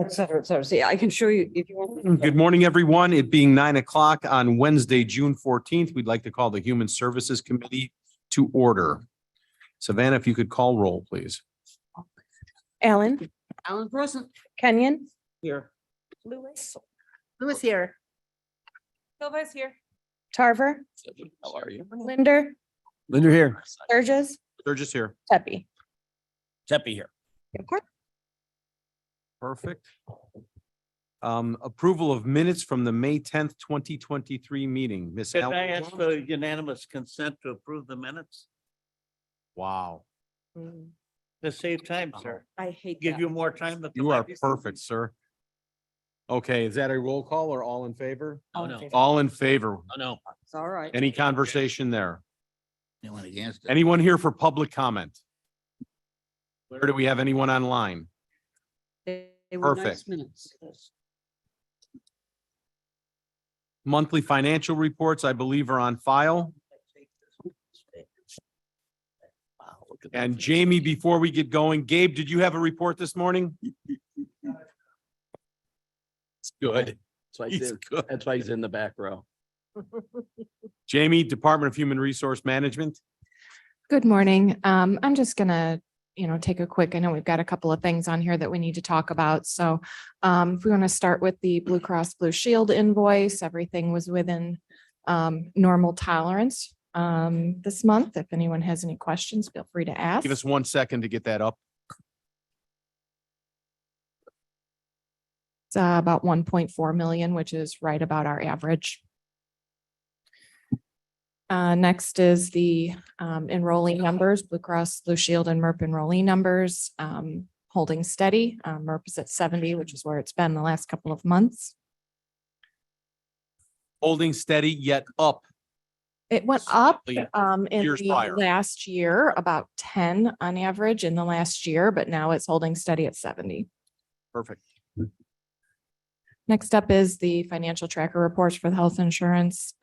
et cetera, et cetera. So yeah, I can show you if you want. Good morning, everyone. It being 9 o'clock on Wednesday, June 14th, we'd like to call the Human Services Committee to order. Savannah, if you could call roll, please. Allen, Alan present. Kenyon, Here. Lewis, Who's here? Silva's here. Tarver, How are you? Linder, Linda here. Burgess, They're just here. Tepe. Tepe here. Perfect. Approval of minutes from the May 10th, 2023 meeting. Miss Can Al. I ask for unanimous consent to approve the minutes? Wow, To save time, sir. I hate Give that. you more time. at the you are last. perfect, sir. Okay, is that a roll call or all in favor? Oh, no. All in favor. Oh, no. It's all right. Any conversation there? Anyone against it? Anyone here for public comment? Or do we have anyone online? They were nice Perfect. minutes. Monthly financial reports, I believe, are on file. Wow, look at that. And Jamie, before we get going, Gabe, did you have a report this morning? It's good. That's why He's good. that's why he's in the back row. Jamie, Department of Human Resource Management. Good morning. I'm just gonna, take a quick, I know we've got a couple of things on here that we need to talk about. So if we want to start with the Blue Cross Blue Shield invoice, everything was within normal tolerance this month. If anyone has any questions, feel free to ask. Give us 1 second to get that up. It's about 1.4 million, which is right about our average. Next is the enrollee numbers, Blue Cross Blue Shield and MERP enrollee numbers, holding steady. MERP is at 70, which is where it's been the last couple of months. Holding steady yet up. It went up Slightly in years the prior. last year, about 10 on average in the last year, but now it's holding steady at 70. Perfect. Next up is the financial tracker reports for the health insurance.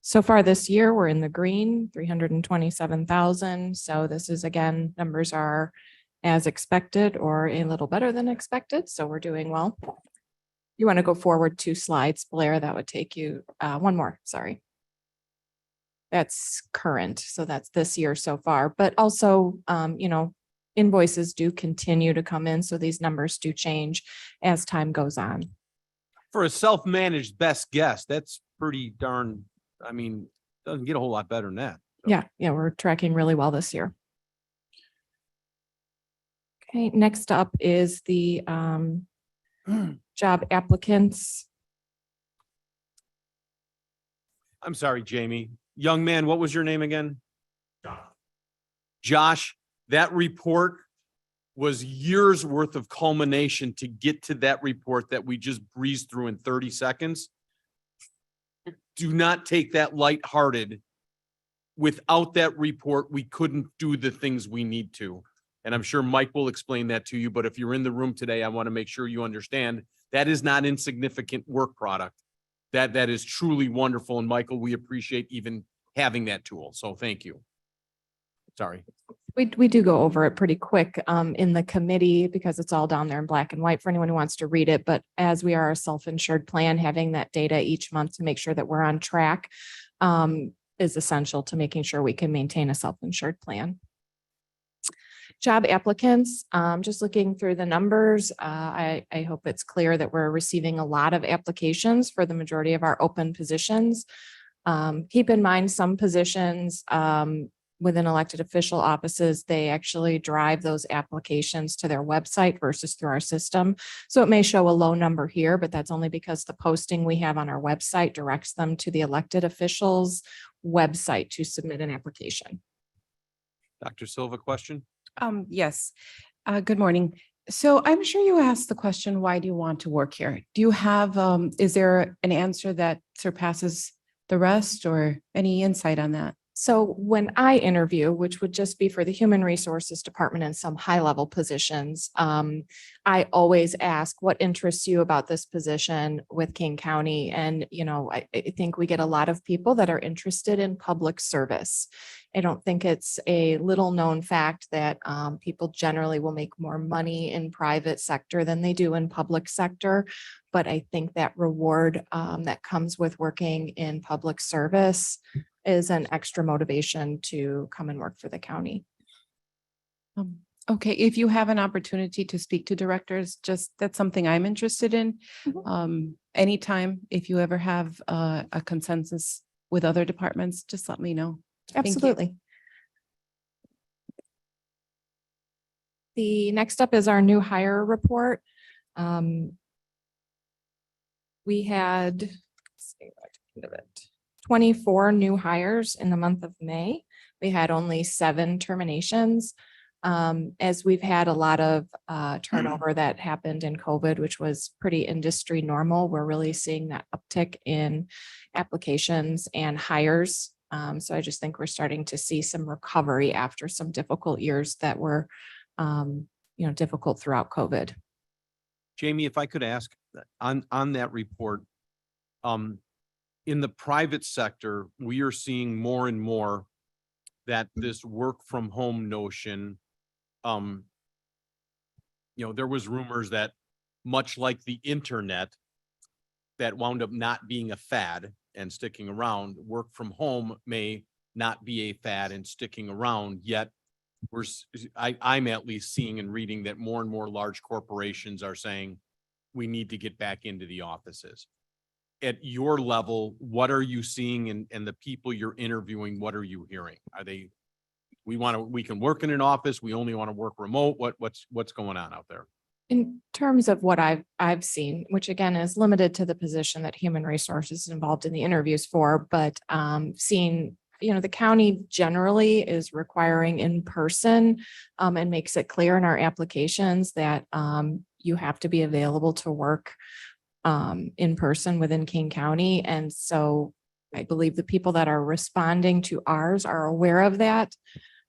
So far this year, we're in the green, 327,000. So this is, again, numbers are as expected or a little better than expected. So we're doing well. You want to go forward 2 slides, Blair, that would take you, one more, sorry. That's current. So that's this year so far, but also, invoices do continue to come in. So these numbers do change as time goes on. For a self-managed best guess, that's pretty darn, doesn't get a whole lot better than that. Yeah, we're tracking really well this year. Okay, next up is the job applicants. I'm sorry, Jamie. Young man, what was your name again? Josh, that report was years worth of culmination to get to that report that we just breezed through in 30 seconds. Do not take that lighthearted. Without that report, we couldn't do the things we need to. And I'm sure Mike will explain that to you, but if you're in the room today, I want to make sure you understand that is not insignificant work product. That is truly wonderful. And Michael, we appreciate even having that tool. So thank you. Sorry. We do go over it pretty quick in the committee because it's all down there in black and white for anyone who wants to read it. But as we are a self-insured plan, having that data each month to make sure that we're on track is essential to making sure we can maintain a self-insured plan. Job applicants, just looking through the numbers, I hope it's clear that we're receiving a lot of applications for the majority of our open positions. Keep in mind some positions within elected official offices, they actually drive those applications to their website versus through our system. So it may show a low number here, but that's only because the posting we have on our website directs them to the elected officials website to submit an application. Dr. Silva, question? Yes. Good morning. So I'm sure you asked the question, why do you want to work here? Do you have, is there an answer that surpasses the rest or any insight on that? So when I interview, which would just be for the Human Resources Department and some high-level positions, I always ask what interests you about this position with King County? And, I think we get a lot of people that are interested in public service. I don't think it's a little-known fact that people generally will make more money in private sector than they do in public sector. But I think that reward that comes with working in public service is an extra motivation to come and work for the county. Okay, if you have an opportunity to speak to directors, that's something I'm interested in. Anytime, if you ever have a consensus with other departments, just let me know. Thank you. Absolutely. The next up is our new hire report. We had, let's see, what I can do it, 24 new hires in the month of May. We had only 7 terminations. As we've had a lot of turnover that happened in COVID, which was pretty industry normal, we're really seeing that uptick in applications and hires. So I just think we're starting to see some recovery after some difficult years that were, difficult throughout COVID. Jamie, if I could ask on that report, in the private sector, we are seeing more and more that this work from home notion, there was rumors that much like the internet that wound up not being a fad and sticking around, work from home may not be a fad and sticking around, yet I'm at least seeing and reading that more and more large corporations are saying we need to get back into the offices. At your level, what are you seeing, and the people you're interviewing, what are you hearing? Are they, we can work in an office, we only want to work remote? What's going on out there? In terms of what I've seen, which again is limited to the position that Human Resources is involved in the interviews for, but seeing, the county generally is requiring in person and makes it clear in our applications that you have to be available to work in person within King County. And so I believe the people that are responding to ours are aware of that.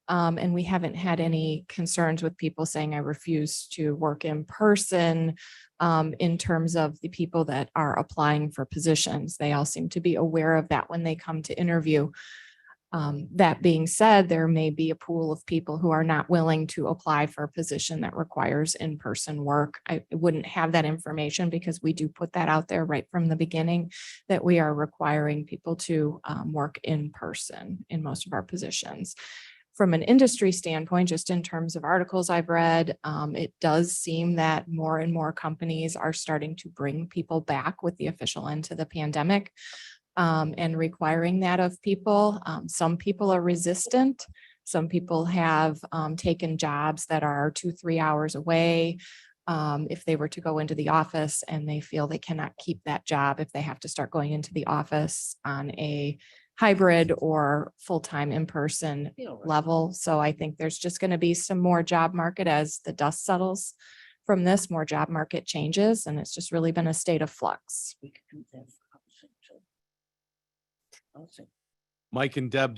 And we haven't had any concerns with people saying, I refuse to work in person. In terms of the people that are applying for positions, they all seem to be aware of that when they come to interview. That being said, there may be a pool of people who are not willing to apply for a position that requires in-person work. I wouldn't have that information because we do put that out there right from the beginning that we are requiring people to work in person in most of our positions. From an industry standpoint, just in terms of articles I've read, it does seem that more and more companies are starting to bring people back with the official end to the pandemic. And requiring that of people. Some people are resistant. Some people have taken jobs that are 2-3 hours away. If they were to go into the office and they feel they cannot keep that job if they have to start going into the office on a hybrid or full-time in-person level. So I think there's just going to be some more job market as the dust settles from this, more job market changes, and it's just really been a state of flux. We could do that for housing too. Housing. Mike and Deb,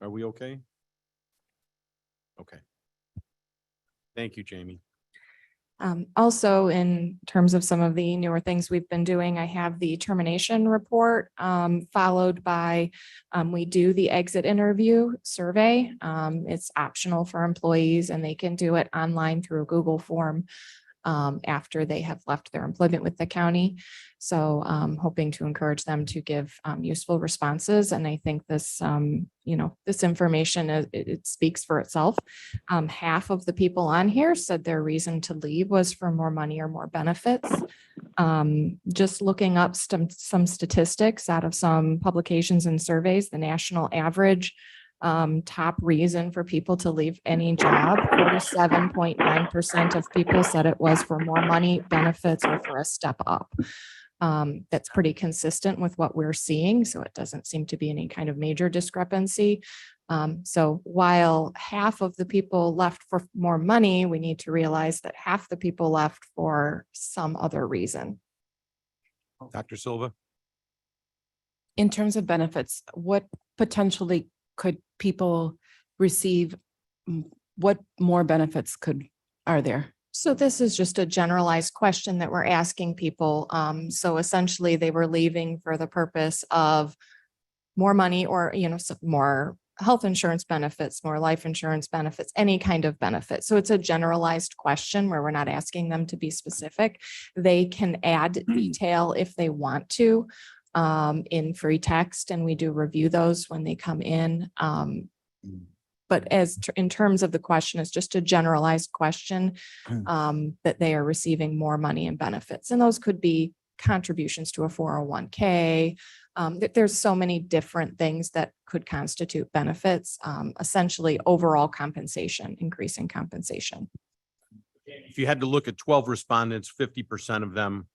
are we okay? Okay. Thank you, Jamie. Also, in terms of some of the newer things we've been doing, I have the termination report, followed by, we do the exit interview survey. It's optional for employees and they can do it online through a Google form after they have left their employment with the county. So hoping to encourage them to give useful responses. And I think this, this information, it speaks for itself. Half of the people on here said their reason to leave was for more money or more benefits. Just looking up some statistics out of some publications and surveys, the national average top reason for people to leave any job, 47.9% of people said it was for more money, benefits, or for a step up. That's pretty consistent with what we're seeing. So it doesn't seem to be any kind of major discrepancy. So while half of the people left for more money, we need to realize that half the people left for some other reason. Dr. Silva? In terms of benefits, what potentially could people receive? What more benefits are there? So this is just a generalized question that we're asking people. So essentially they were leaving for the purpose of more money or, some more health insurance benefits, more life insurance benefits, any kind of benefit. So it's a generalized question where we're not asking them to be specific. They can add detail if they want to in free text, and we do review those when they come in. But in terms of the question, it's just a generalized question that they are receiving more money and benefits. And those could be contributions to a 401k. There's so many different things that could constitute benefits, essentially overall compensation, increasing compensation. If you had to look at 12 respondents, 50% of them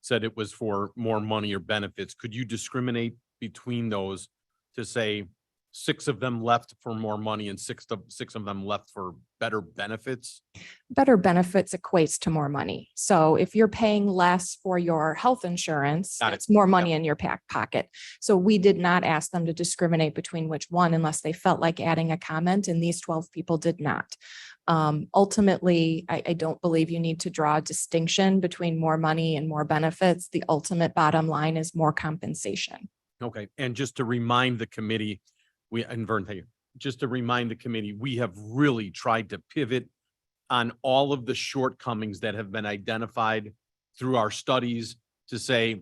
said it was for more money or benefits. Could you discriminate between those to say 6 of them left for more money and six of them left for better benefits? Better benefits equates to more money. So if you're paying less for your health insurance, Got it. it's more money in your pocket. So we did not ask them to discriminate between which one unless they felt like adding a comment, and these 12 people did not. Ultimately, I don't believe you need to draw a distinction between more money and more benefits. The ultimate bottom line is more compensation. Okay, and just to remind the committee, Vern, thank you. Just to remind the committee, we have really tried to pivot on all of the shortcomings that have been identified through our studies to say,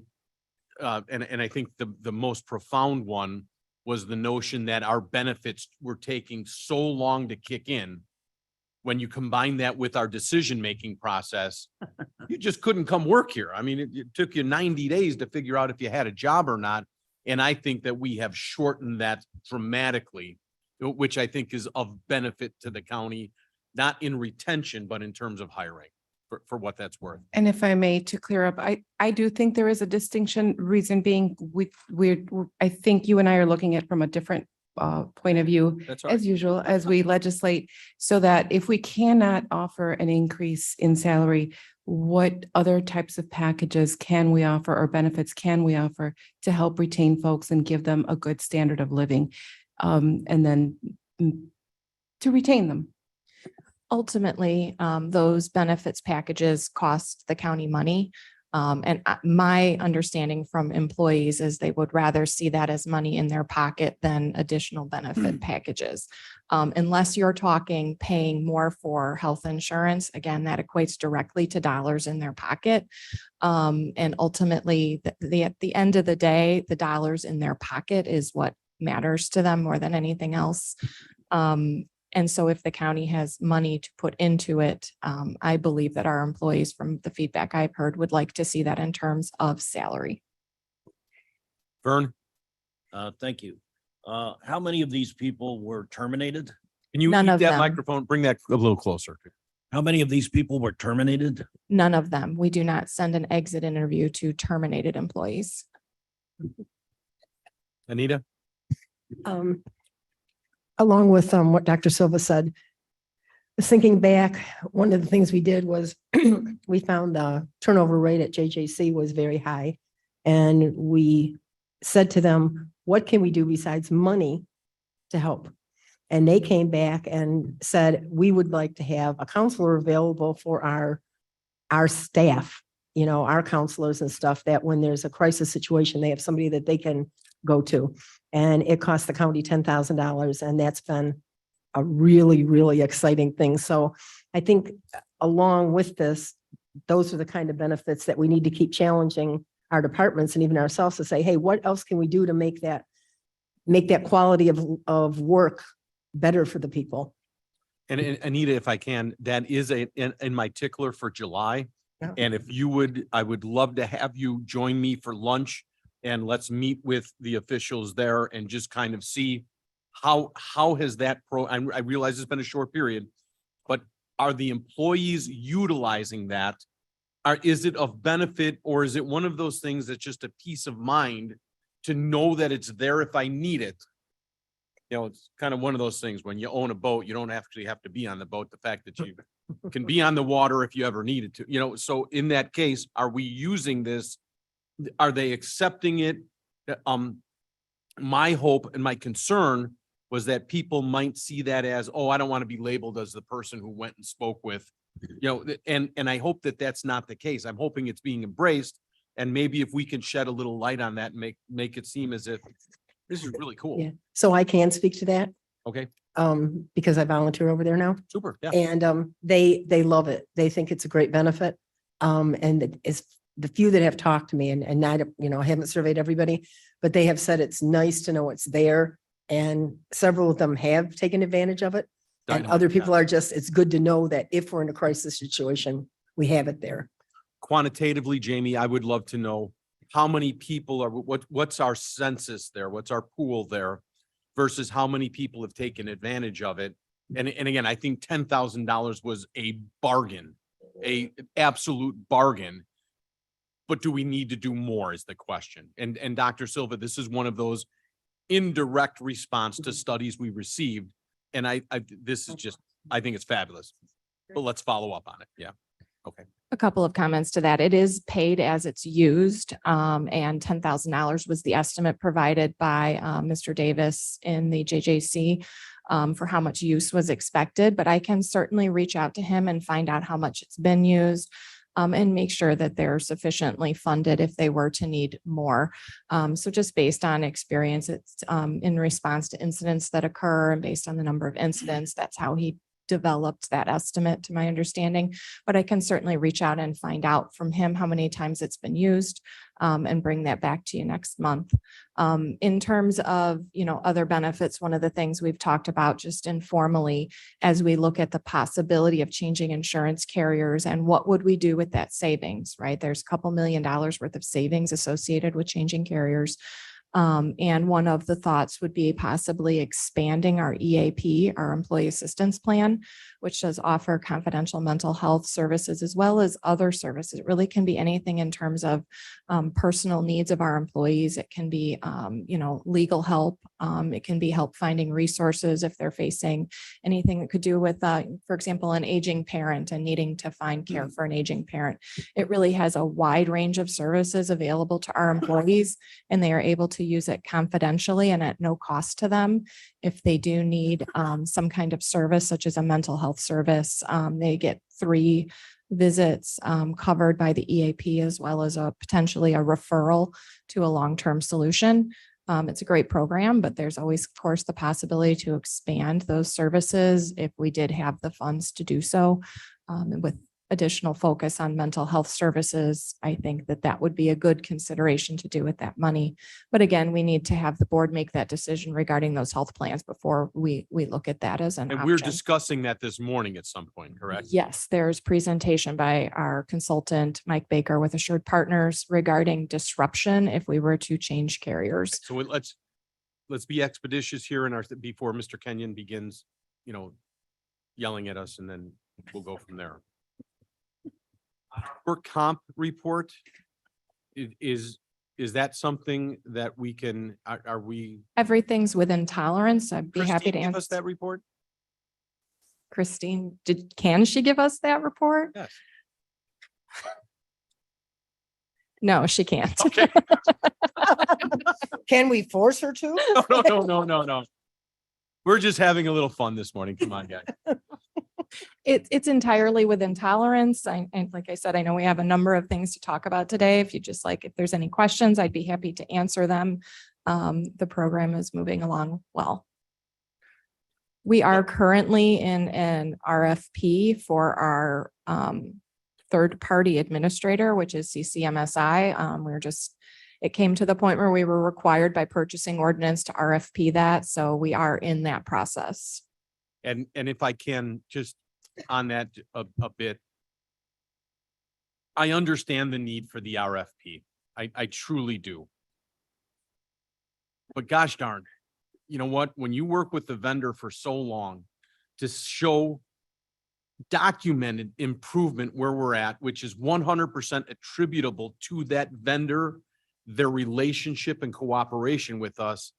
and I think the most profound one was the notion that our benefits were taking so long to kick in. When you combine that with our decision-making process, you just couldn't come work here. I mean, it took you 90 days to figure out if you had a job or not. And I think that we have shortened that dramatically, which I think is of benefit to the county, not in retention, but in terms of hiring for what that's worth. And if I may, to clear up, I do think there is a distinction, reason being, I think you and I are looking at from a different point of view, That's as usual, as we legislate, so that if we cannot offer an increase in salary, what other types of packages can we offer or benefits can we offer to help retain folks and give them a good standard of living? And then to retain them. Ultimately, those benefits packages cost the county money. And my understanding from employees is they would rather see that as money in their pocket than additional benefit packages. Unless you're talking paying more for health insurance, again, that equates directly to dollars in their pocket. And ultimately, at the end of the day, the dollars in their pocket is what matters to them more than anything else. And so if the county has money to put into it, I believe that our employees, from the feedback I've heard, would like to see that in terms of salary. Vern, Thank you. How many of these people were terminated? can you None keep of that them. microphone, bring that a little closer? How many of these people were terminated? None of them. We do not send an exit interview to terminated employees. Anita? Along with what Dr. Silva said, thinking back, one of the things we did was we found the turnover rate at JJC was very high. And we said to them, what can we do besides money to help? And they came back and said, we would like to have a counselor available for our staff, our counselors and stuff, that when there's a crisis situation, they have somebody that they can go to. And it cost the county $10,000. And that's been a really, really exciting thing. So I think along with this, those are the kind of benefits that we need to keep challenging our departments and even ourselves to say, hey, what else can we do to make that quality of work better for the people? And Anita, if I can, that is in my tickler for July. Yeah. And if you would, I would love to have you join me for lunch and let's meet with the officials there and just kind of see how has that I realize it's been a short period, but are the employees utilizing that? Is it of benefit, or is it one of those things that's just a peace of mind to know that it's there if I need it? It's kind of one of those things when you own a boat, you don't actually have to be on the boat. The fact that you can be on the water if you ever needed to, so in that case, are we using this? Are they accepting it? my hope and my concern was that people might see that as, oh, I don't want to be labeled as the person who went and spoke with, and I hope that that's not the case. I'm hoping it's being embraced. And maybe if we can shed a little light on that and make it seem as if this is really cool. Yeah. So I can speak to that, Okay, because I volunteer over there now. super. Yeah. And they love it. They think it's a great benefit. And it's the few that have talked to me and not, I haven't surveyed everybody, but they have said it's nice to know it's there. And several of them have taken advantage of it. And Dynamite, other yeah. people are just, it's good to know that if we're in a crisis situation, we have it there. Quantitatively, Jamie, I would love to know how many people are, what's our census there? What's our pool there? Versus how many people have taken advantage of it? And again, I think $10,000 was a bargain, a absolute bargain. But do we need to do more is the question. And Dr. Silva, this is one of those indirect response to studies we received. And this is just, I think it's fabulous. But let's follow up on it. Yeah. Okay. A couple of comments to that. It is paid as it's used, and $10,000 was the estimate provided by Mr. Davis in the JJC for how much use was expected, but I can certainly reach out to him and find out how much it's been used. And make sure that they're sufficiently funded if they were to need more. So just based on experience, it's in response to incidents that occur and based on the number of incidents, that's how he developed that estimate, to my understanding. But I can certainly reach out and find out from him how many times it's been used and bring that back to you next month. In terms of, other benefits, one of the things we've talked about just informally as we look at the possibility of changing insurance carriers and what would we do with that savings, right? There's a couple $1 million worth of savings associated with changing carriers. And one of the thoughts would be possibly expanding our EAP, our employee assistance plan, which does offer confidential mental health services as well as other services. It really can be anything in terms of personal needs of our employees. It can be, legal help. It can be help finding resources if they're facing anything that could do with, for example, an aging parent and needing to find care for an aging parent. It really has a wide range of services available to our employees, and they are able to use it confidentially and at no cost to them. If they do need some kind of service, such as a mental health service, they get 3 visits covered by the EAP, as well as potentially a referral to a long-term solution. It's a great program, but there's always, of course, the possibility to expand those services if we did have the funds to do so. And with additional focus on mental health services, I think that would be a good consideration to do with that money. But again, we need to have the board make that decision regarding those health plans before we look at that as an And option. we're discussing that this morning at some point, correct? Yes, there's presentation by our consultant, Mike Baker with Assured Partners regarding disruption if we were to change carriers. So let's be expeditious here before Mr. Kenyon begins, yelling at us, and then we'll go from there. For comp report, is that something that we can, are we? Everything's within tolerance. I'd be happy Christine, to give answer. us that report? Christine, can she give us that report? Yes. No, she can't. Okay. Can we force her to? No. We're just having a little fun this morning. Come on, guys. It's entirely within tolerance. And like I said, I know we have a number of things to talk about today. If there's any questions, I'd be happy to answer them. The program is moving along well. We are currently in an RFP for our third-party administrator, which is CCMSI. It came to the point where we were required by purchasing ordinance to RFP that. So we are in that process. And if I can just on that a bit, I understand the need for the RFP. I truly do. But gosh darn, you know what? When you work with the vendor for so long to show documented improvement where we're at, which is 100% attributable to that vendor, their relationship and cooperation with us,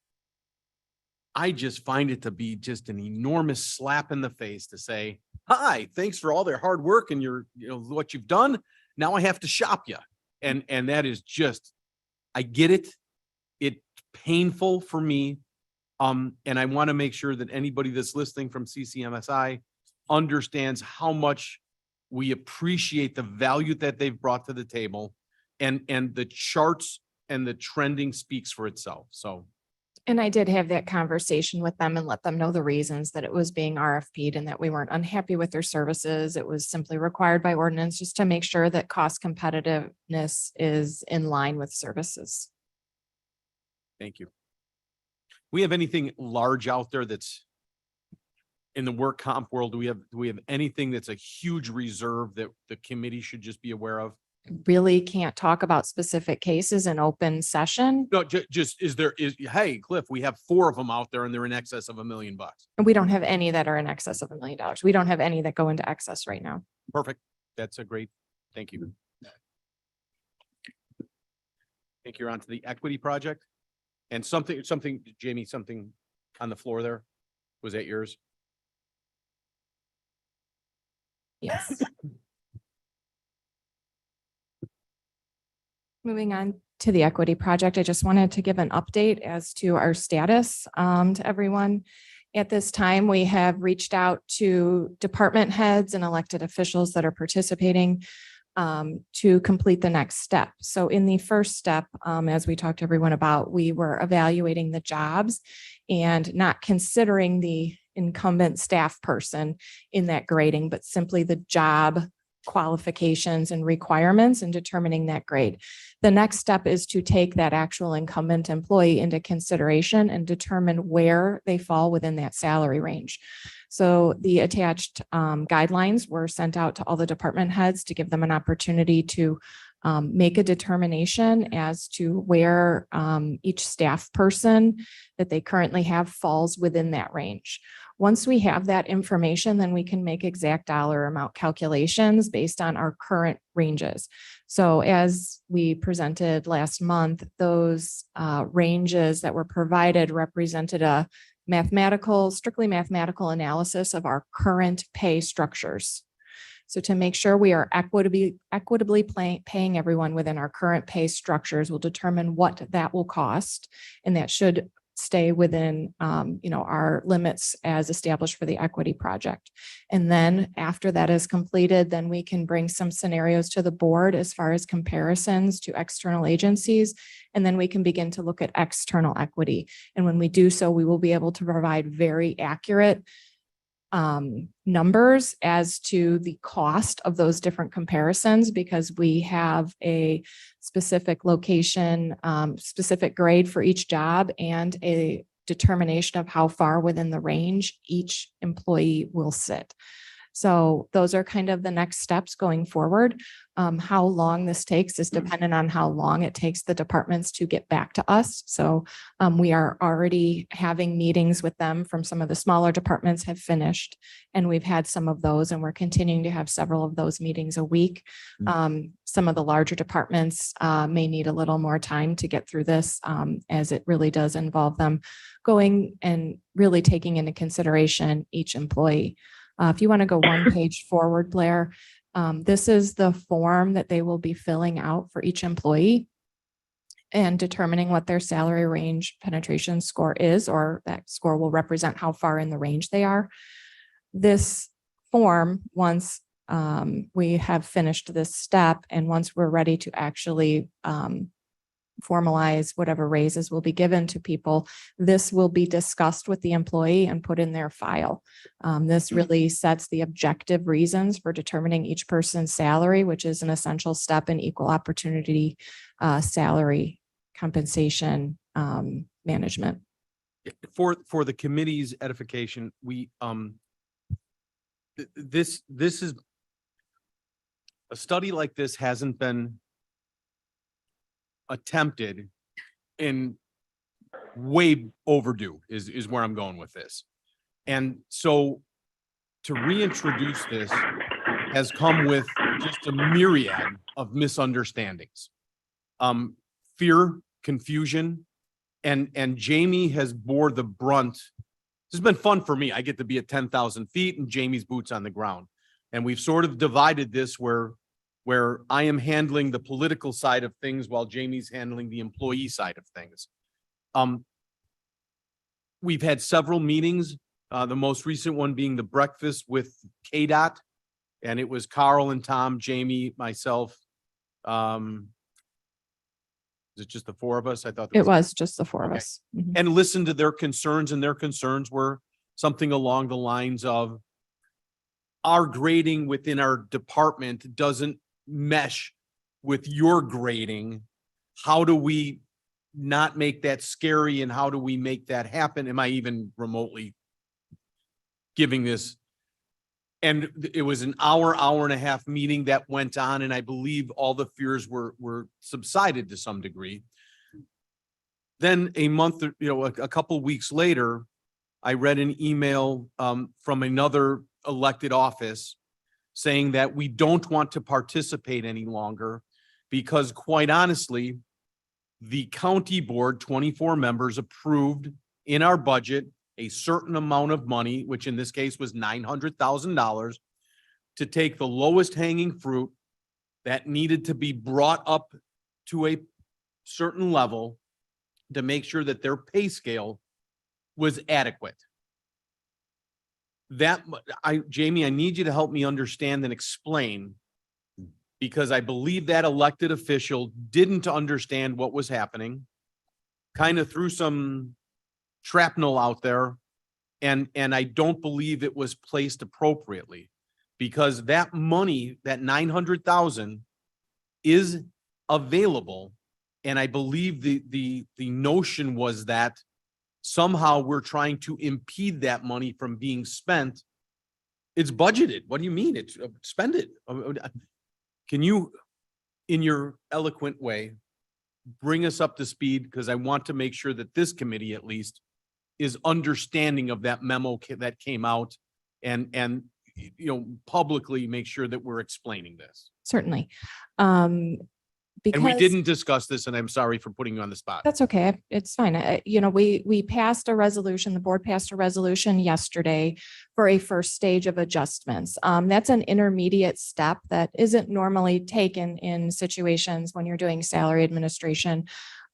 I just find it to be just an enormous slap in the face to say, hi, thanks for all their hard work and what you've done. Now I have to shop you. And that is just, I get it. It painful for me. And I want to make sure that anybody that's listening from CCMSI understands how much we appreciate the value that they've brought to the table, and the charts and the trending speaks for itself. So And I did have that conversation with them and let them know the reasons that it was being RFP'd and that we weren't unhappy with their services. It was simply required by ordinance just to make sure that cost competitiveness is in line with services. thank you. We have anything large out there that's in the work comp world? Do we have anything that's a huge reserve that the committee should just be aware of? Really can't talk about specific cases in open session. No, just, hey, Cliff, we have 4 of them out there and they're in excess of $1 million. And we don't have any that are in excess of $1 million. We don't have any that go into excess right now. Perfect. That's a great, thank you. I think you're on to the equity project. And something, Jamie, something on the floor there. Was that yours? Yes. Moving on to the equity project, I just wanted to give an update as to our status to everyone. At this time, we have reached out to department heads and elected officials that are participating to complete the next step. So in the first step, as we talked to everyone about, we were evaluating the jobs and not considering the incumbent staff person in that grading, but simply the job qualifications and requirements and determining that grade. The next step is to take that actual incumbent employee into consideration and determine where they fall within that salary range. So the attached guidelines were sent out to all the department heads to give them an opportunity to make a determination as to where each staff person that they currently have falls within that range. Once we have that information, then we can make exact dollar amount calculations based on our current ranges. So as we presented last month, those ranges that were provided represented a strictly mathematical analysis of our current pay structures. So to make sure we are equitably paying everyone within our current pay structures will determine what that will cost. And that should stay within, our limits as established for the equity project. And then after that is completed, then we can bring some scenarios to the board as far as comparisons to external agencies. And then we can begin to look at external equity. And when we do so, we will be able to provide very accurate numbers as to the cost of those different comparisons, because we have a specific location, specific grade for each job and a determination of how far within the range each employee will sit. So those are kind of the next steps going forward. How long this takes is dependent on how long it takes the departments to get back to us. So we are already having meetings with them. From some of the smaller departments have finished, and we've had some of those, and we're continuing to have several of those meetings a week. Some of the larger departments may need a little more time to get through this, as it really does involve them going and really taking into consideration each employee. If you want to go one page forward, Blair, this is the form that they will be filling out for each employee and determining what their salary range penetration score is, or that score will represent how far in the range they are. This form, once we have finished this step and once we're ready to actually formalize whatever raises will be given to people, this will be discussed with the employee and put in their file. This really sets the objective reasons for determining each person's salary, which is an essential step in equal opportunity salary compensation management. For the committee's edification, we this is a study like this hasn't been attempted in way overdue is where I'm going with this. And so to reintroduce this has come with just a myriad of misunderstandings. Fear, confusion, and Jamie has bore the brunt. This has been fun for me. I get to be at 10,000 feet and Jamie's boots on the ground. And we've sort of divided this where I am handling the political side of things while Jamie's handling the employee side of things. We've had several meetings, the most recent one being the breakfast with KDOT. And it was Carl and Tom, Jamie, myself. Is it just the four of us? I thought. there It was just the four of Okay. us. Mhm. And listen to their concerns, and their concerns were something along the lines of our grading within our department doesn't mesh with your grading. How do we not make that scary, and how do we make that happen? Am I even remotely giving this? And it was an hour and a half meeting that went on, and I believe all the fears were subsided to some degree. Then a month, a couple weeks later, I read an email from another elected office saying that we don't want to participate any longer because, quite honestly, the county board, 24 members, approved in our budget a certain amount of money, which in this case was $900,000, to take the lowest hanging fruit that needed to be brought up to a certain level to make sure that their pay scale was adequate. Jamie, I need you to help me understand and explain, because I believe that elected official didn't understand what was happening, kind of threw some shrapnel out there, and I don't believe it was placed appropriately, because that money, that 900,000, is available. And I believe the notion was that somehow we're trying to impede that money from being spent. It's budgeted. What do you mean? It's spend it. Can you, in your eloquent way, bring us up to speed? Because I want to make sure that this committee at least is understanding of that memo that came out, and publicly make sure that we're explaining this. Certainly. And we Because didn't discuss this, and I'm sorry for putting you on the spot. that's okay. It's fine. We passed a resolution, the board passed a resolution yesterday for a first stage of adjustments. That's an intermediate step that isn't normally taken in situations when you're doing salary administration.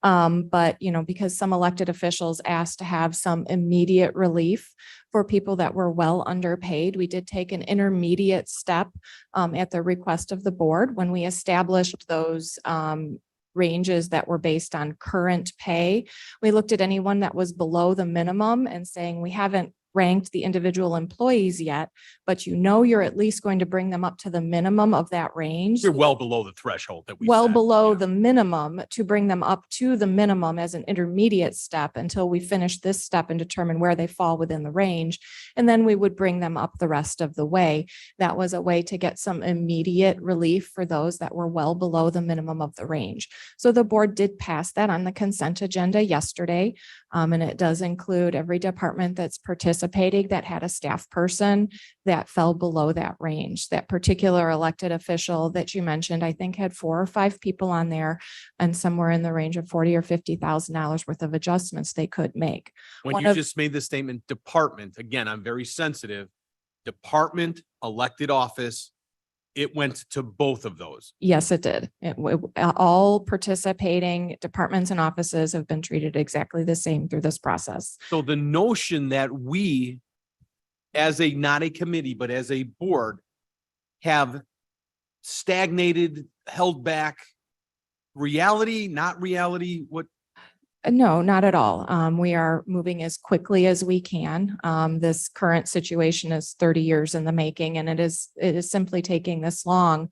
But because some elected officials asked to have some immediate relief for people that were well underpaid, we did take an intermediate step at the request of the board when we established those ranges that were based on current pay. We looked at anyone that was below the minimum and saying, we haven't ranked the individual employees yet, but you're at least going to bring them up to the minimum of that range. You're well below the threshold that we Well set. below the minimum, to bring them up to the minimum as an intermediate step until we finish this step and determine where they fall within the range. And then we would bring them up the rest of the way. That was a way to get some immediate relief for those that were well below the minimum of the range. So the board did pass that on the consent agenda yesterday. And it does include every department that's participating that had a staff person that fell below that range. That particular elected official that you mentioned, I think, had 4 or 5 people on there, and somewhere in the range of $40,000 or $50,000 worth of adjustments they could make. When one you of- just made the statement, department, again, I'm very sensitive. Department, elected office, it went to both of those. Yes, it did. All participating departments and offices have been treated exactly the same through this process. So the notion that we, as not a committee, but as a board, have stagnated, held back, reality, not reality, what? No, not at all. We are moving as quickly as we can. This current situation is 30 years in the making, and it is simply taking this long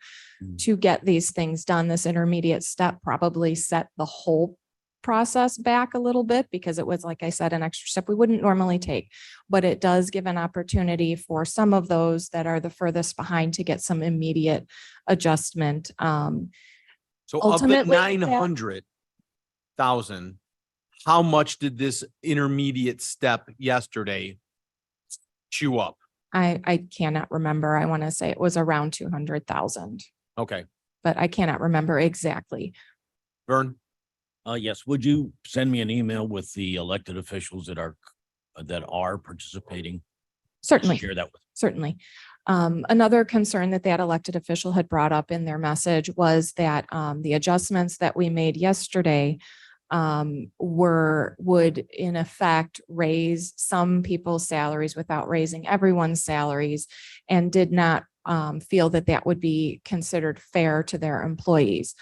to get these things done. This intermediate step probably set the whole process back a little bit because it was, like I said, an extra step we wouldn't normally take, but it does give an opportunity for some of those that are the furthest behind to get some immediate adjustment. So of the Ultimately, 900,000, how much did this intermediate step yesterday chew up? I cannot remember. I want to say it was around 200,000, Okay, but I cannot remember exactly. Vern, Yes, would you send me an email with the elected officials that are participating? Certainly. Share that with. Certainly. Another concern that elected official had brought up in their message was that the adjustments that we made yesterday would in effect raise some people's salaries without raising everyone's salaries, and did not feel that that would be considered fair to their employees.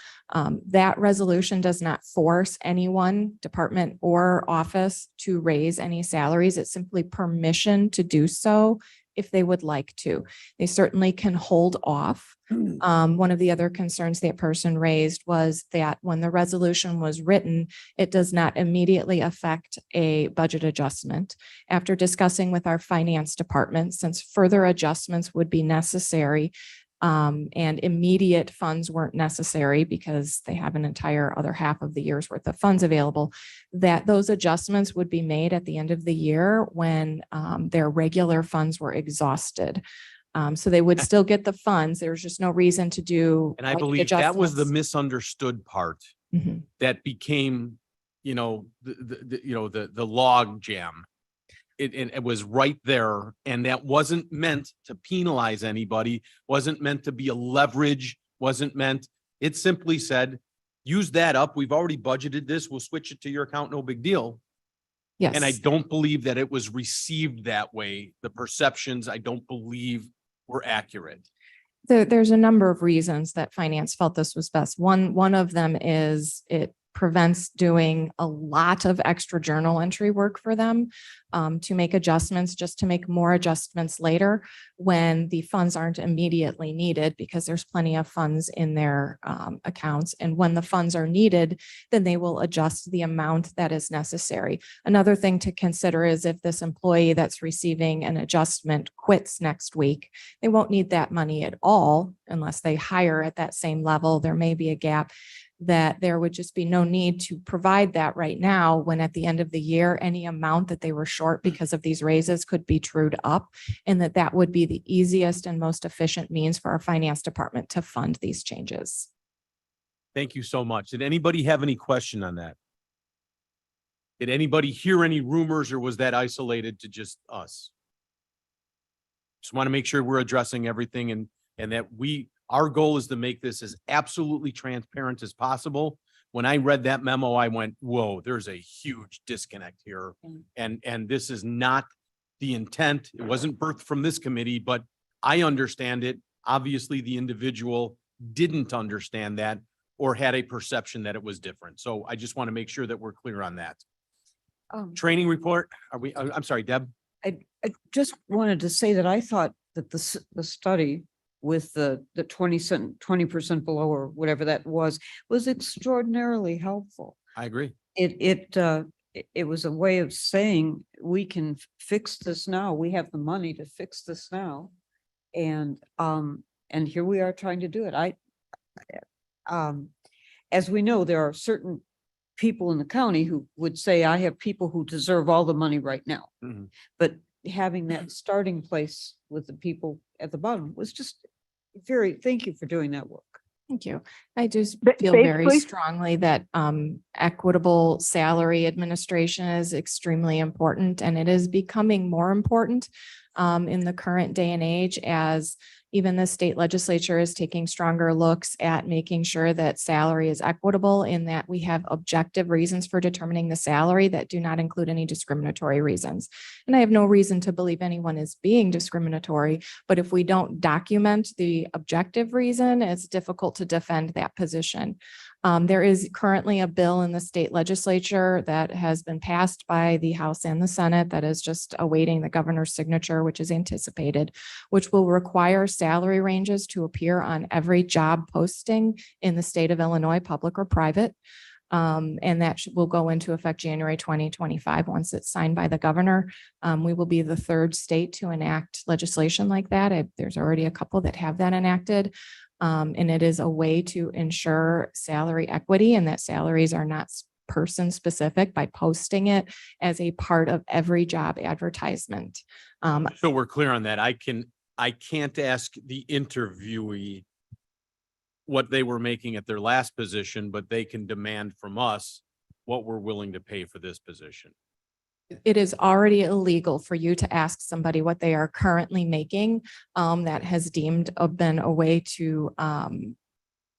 That resolution does not force anyone, department or office, to raise any salaries. It's simply permission to do so if they would like to. They certainly can hold off. One of the other concerns that person raised was that when the resolution was written, it does not immediately affect a budget adjustment. After discussing with our finance department, since further adjustments would be necessary, and immediate funds weren't necessary because they have an entire other half of the year's worth of funds available, that those adjustments would be made at the end of the year when their regular funds were exhausted. So they would still get the funds. There's just no reason to do. And I budget believe that was the adjustments. misunderstood part Mhm. that became, the log jam. It was right there, and that wasn't meant to penalize anybody, wasn't meant to be a leverage, wasn't meant, it simply said, use that up. We've already budgeted this. We'll switch it to your account. No big deal. Yes. And I don't believe that it was received that way. The perceptions, I don't believe were accurate. There's a number of reasons that finance felt this was best. One of them is it prevents doing a lot of extra journal entry work for them to make adjustments, just to make more adjustments later when the funds aren't immediately needed, because there's plenty of funds in their accounts. And when the funds are needed, then they will adjust the amount that is necessary. Another thing to consider is if this employee that's receiving an adjustment quits next week, they won't need that money at all unless they hire at that same level. There may be a gap, that there would just be no need to provide that right now, when at the end of the year, any amount that they were short because of these raises could be trued up, and that would be the easiest and most efficient means for our finance department to fund these changes. Thank you so much. Did anybody have any question on that? Did anybody hear any rumors, or was that isolated to just us? Just want to make sure we're addressing everything, and that our goal is to make this as absolutely transparent as possible. When I read that memo, I went, whoa, there's a huge disconnect here. And this is not the intent. It wasn't birthed from this committee, but I understand it. Obviously, the individual didn't understand that or had a perception that it was different. So I just want to make sure that we're clear on that. Training report, I'm sorry, Deb? I just wanted to say that I thought that the study with the 20% below, or whatever that was extraordinarily helpful. I agree. It was a way of saying, we can fix this now. We have the money to fix this now. And here we are trying to do it. As we know, there are certain people in the county who would say, I have people who deserve all the money right now. Mhm. But having that starting place with the people at the bottom was just thank you for doing that work. Thank you. I just Ba- feel very basically- strongly that equitable salary administration is extremely important, and it is becoming more important in the current day and age, as even the state legislature is taking stronger looks at making sure that salary is equitable, in that we have objective reasons for determining the salary that do not include any discriminatory reasons. And I have no reason to believe anyone is being discriminatory, but if we don't document the objective reason, it's difficult to defend that position. There is currently a bill in the state legislature that has been passed by the House and the Senate that is just awaiting the governor's signature, which is anticipated, which will require salary ranges to appear on every job posting in the state of Illinois, public or private. And that will go into effect January 2025 once it's signed by the governor. We will be the third state to enact legislation like that. There's already a couple that have that enacted. And it is a way to ensure salary equity, and that salaries are not person specific, by posting it as a part of every job advertisement. So we're clear on that. I can't ask the interviewee what they were making at their last position, but they can demand from us what we're willing to pay for this position. It is already illegal for you to ask somebody what they are currently making. That has been a way to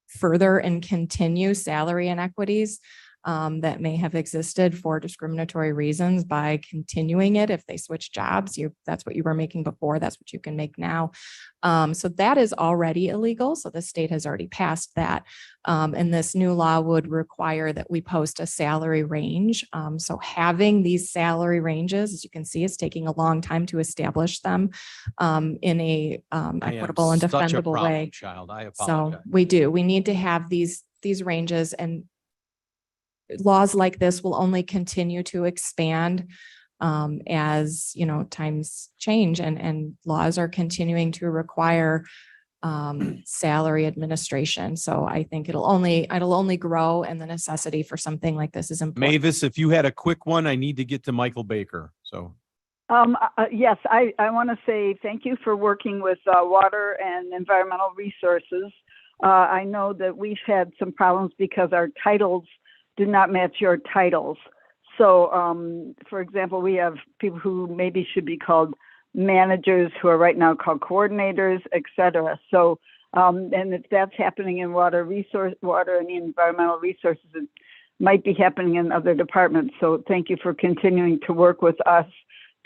further and continue salary inequities. that may have existed for discriminatory reasons by continuing it. If they switch jobs, that's what you were making before, that's what you can make now. So that is already illegal. So the state has already passed that. And this new law would require that we post a salary range. So having these salary ranges, as you can see, it's taking a long time to establish them in a I am equitable and such a defendable problem way. child. I So apologize. we need to have these ranges, and laws like this will only continue to expand as, you know, times change and laws are continuing to require salary administration. So I think it'll only grow, and the necessity for something like this is important. Mavis, if you had a quick one, I need to get to Michael Baker. So Yes, I want to say thank you for working with water and environmental resources. I know that we've had some problems because our titles do not match your titles. So, for example, we have people who maybe should be called managers who are right now called coordinators, et cetera. So, and if that's happening in water and environmental resources, it might be happening in other departments. So thank you for continuing to work with us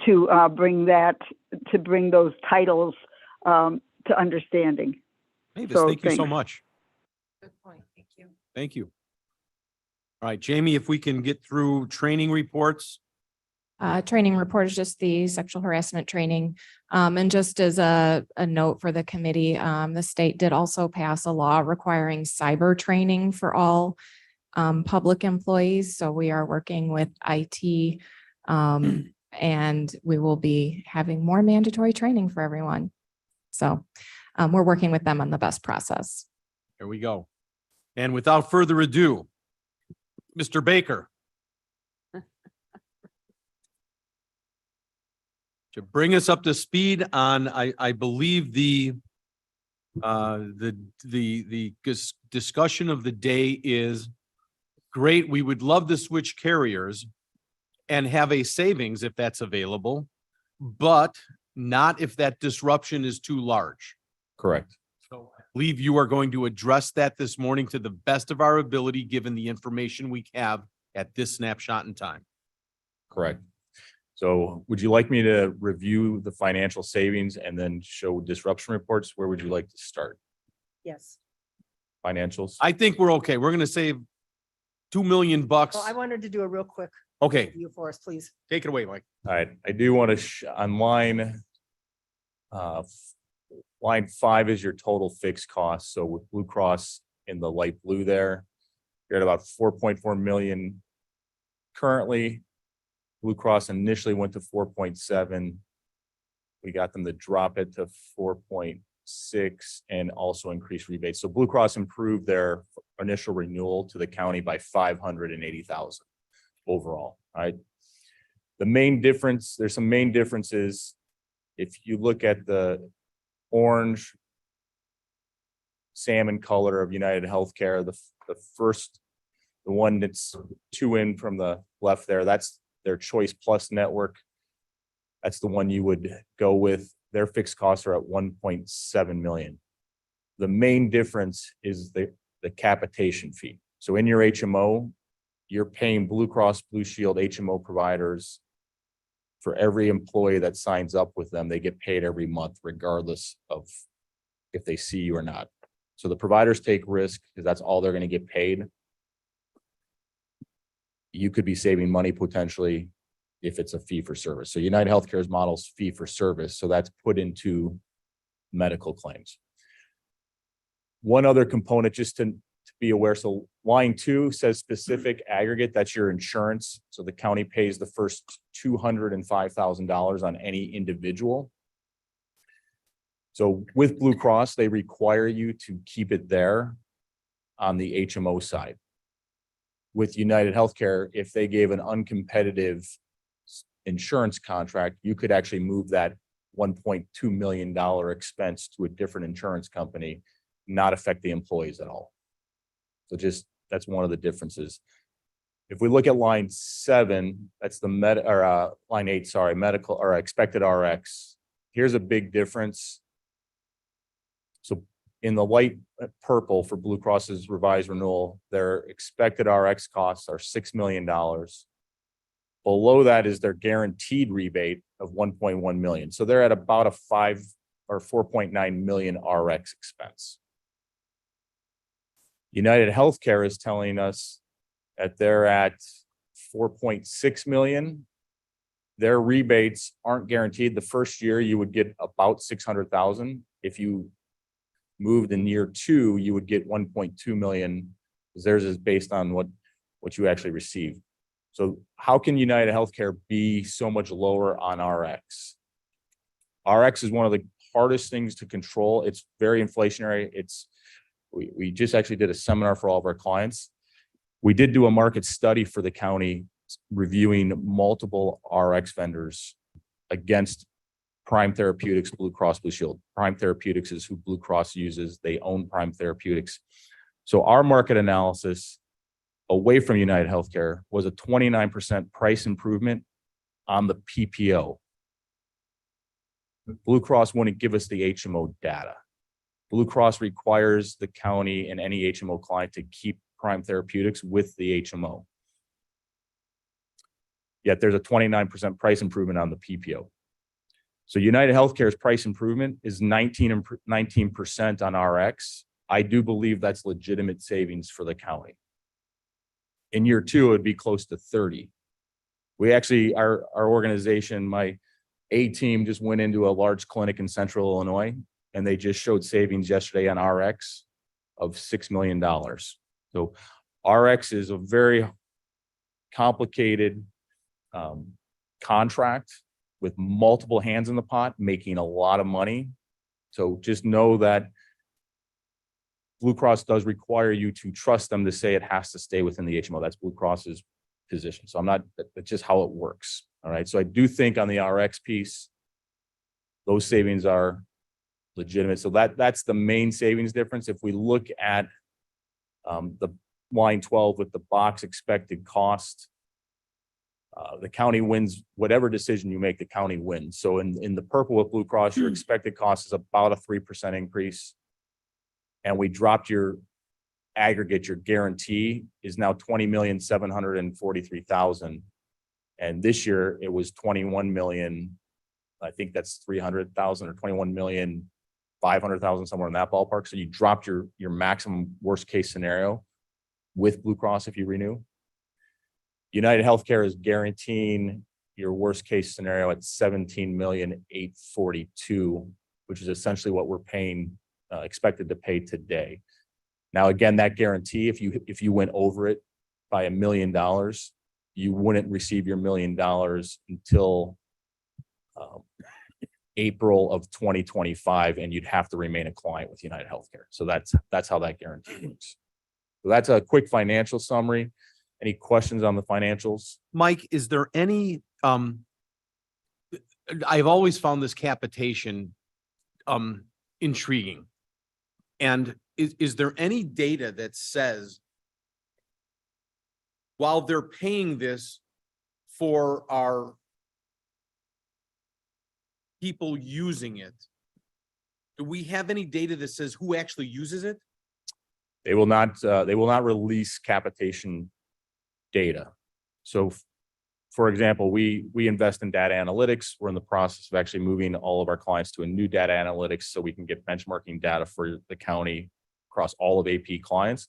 to bring those titles to understanding. Mavis, So, thank you so thanks. much. Good point. Thank you. Thank you. All right, Jamie, if we can get through training reports. Training report is just the sexual harassment training. And just as a note for the committee, the state did also pass a law requiring cyber training for all public employees. So we are working with IT and we will be having more mandatory training for everyone. So we're working with them on the best process. There we go. And without further ado, Mr. Baker. To bring us up to speed on, I believe the discussion of the day is great. We would love to switch carriers and have a savings if that's available, but not if that disruption is too large. Correct. So I believe you are going to address that this morning to the best of our ability, given the information we have at this snapshot in time. Correct. So would you like me to review the financial savings and then show disruption reports? Where would you like to start? Yes. Financials? I think we're okay. We're going to save $2 million. Well, I wanted to do a real quick Okay, review for us, please. take it away, Mike. All right, I do want to, on line, line 5 is your total fixed cost. So with Blue Cross in the light blue there, you're at about 4.4 million currently. Blue Cross initially went to 4.7. We got them to drop it to 4.6 and also increase rebates. So Blue Cross improved their initial renewal to the county by 580,000 overall. All right. The main difference, there's some main differences. If you look at the orange salmon color of United Healthcare, the first, the one that's 2 in from the left there, that's their Choice Plus network. That's the one you would go with. Their fixed costs are at 1.7 million. The main difference is the capitation fee. So in your HMO, you're paying Blue Cross Blue Shield HMO providers for every employee that signs up with them. They get paid every month, regardless of if they see you or not. So the providers take risk because that's all they're going to get paid. You could be saving money potentially if it's a fee for service. So United Healthcare's model's fee for service. So that's put into medical claims. One other component just to be aware. So line 2 says specific aggregate. That's your insurance. So the county pays the first $205,000 on any individual. So with Blue Cross, they require you to keep it there on the HMO side. With United Healthcare, if they gave an uncompetitive insurance contract, you could actually move that $1.2 million expense to a different insurance company, not affect the employees at all. So just, that's one of the differences. If we look at line 7, that's the line 8, sorry, medical or expected RX. Here's a big difference. So in the light purple for Blue Cross's revised renewal, their expected RX costs are $6 million. Below that is their guaranteed rebate of 1.1 million. So they're at about a 5 or 4.9 million RX expense. United Healthcare is telling us that they're at 4.6 million. Their rebates aren't guaranteed. The first year you would get about 600,000. If you moved in year 2, you would get 1.2 million, because theirs is based on what you actually receive. So how can United Healthcare be so much lower on RX? RX is one of the hardest things to control. It's very inflationary. We just actually did a seminar for all of our clients. We did do a market study for the county reviewing multiple RX vendors against Prime Therapeutics, Blue Cross Blue Shield. Prime Therapeutics is who Blue Cross uses. They own Prime Therapeutics. So our market analysis away from United Healthcare was a 29% price improvement on the PPO. Blue Cross wouldn't give us the HMO data. Blue Cross requires the county and any HMO client to keep Prime Therapeutics with the HMO. Yet there's a 29% price improvement on the PPO. So United Healthcare's price improvement is 19% on RX. I do believe that's legitimate savings for the county. In year 2, it would be close to 30. We actually, our organization, my A team just went into a large clinic in Central Illinois, and they just showed savings yesterday on RX of $6 million. So RX is a very complicated contract with multiple hands in the pot, making a lot of money. So just know that Blue Cross does require you to trust them to say it has to stay within the HMO. That's Blue Cross's position. So that's just how it works. All right. So I do think on the RX piece, those savings are legitimate. So that's the main savings difference. If we look at the line 12 with the box expected cost, the county wins whatever decision you make, the county wins. So in the purple with Blue Cross, your expected cost is about a 3% increase. And we dropped your aggregate, your guarantee is now 20,743,000. And this year it was 21 million. I think that's 300,000 or 21,500,000, somewhere in that ballpark. So you dropped your maximum worst case scenario with Blue Cross if you renew. United Healthcare is guaranteeing your worst case scenario at 17,842,000, which is essentially what we're paying, expected to pay today. Now, again, that guarantee, if you went over it by $1 million, you wouldn't receive your $1 million until April of 2025, and you'd have to remain a client with United Healthcare. So that's how that guarantee works. So that's a quick financial summary. Any questions on the financials? Mike, is there any, I've always found this capitation intriguing. And is there any data that says while they're paying this for our people using it, do we have any data that says who actually uses it? They will not release capitation data. So for example, we invest in data analytics. We're in the process of actually moving all of our clients to a new data analytics so we can get benchmarking data for the county across all of AP clients.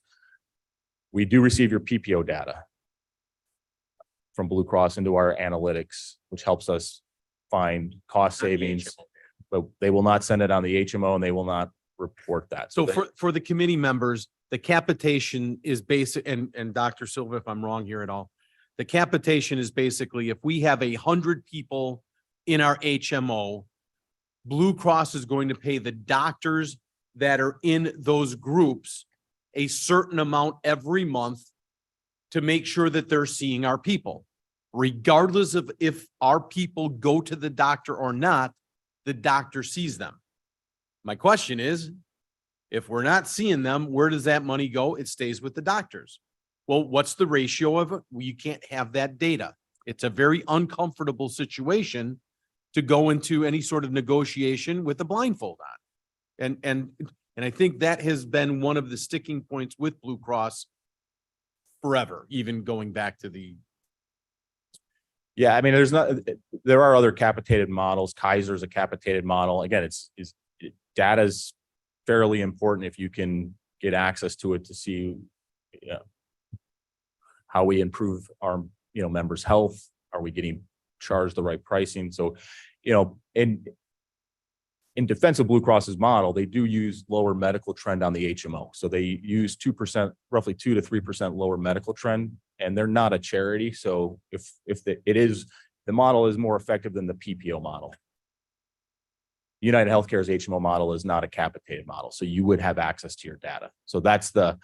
We do receive your PPO data from Blue Cross into our analytics, which helps us find cost savings, but they will not send it on the HMO and they will not report that. So for the committee members, the capitation is basic, and Dr. Silva, if I'm wrong here at all, the capitation is basically if we have 100 people in our HMO, Blue Cross is going to pay the doctors that are in those groups a certain amount every month to make sure that they're seeing our people. Regardless of if our people go to the doctor or not, the doctor sees them. My question is, if we're not seeing them, where does that money go? It stays with the doctors. Well, what's the ratio of it? Well, you can't have that data. It's a very uncomfortable situation to go into any sort of negotiation with a blindfold on. And And I think that has been one of the sticking points with Blue Cross forever, even going back to the, Yeah, I mean, there are other capitated models. Kaiser's a capitated model. Again, data's fairly important if you can get access to it to see, how we improve our, members' health. Are we getting charged the right pricing? So, in defense of Blue Cross's model, they do use lower medical trend on the HMO. So they use 2%, roughly 2 to 3% lower medical trend, and they're not a charity. So the model is more effective than the PPO model. United Healthcare's HMO model is not a capitated model, so you would have access to your data. So that's the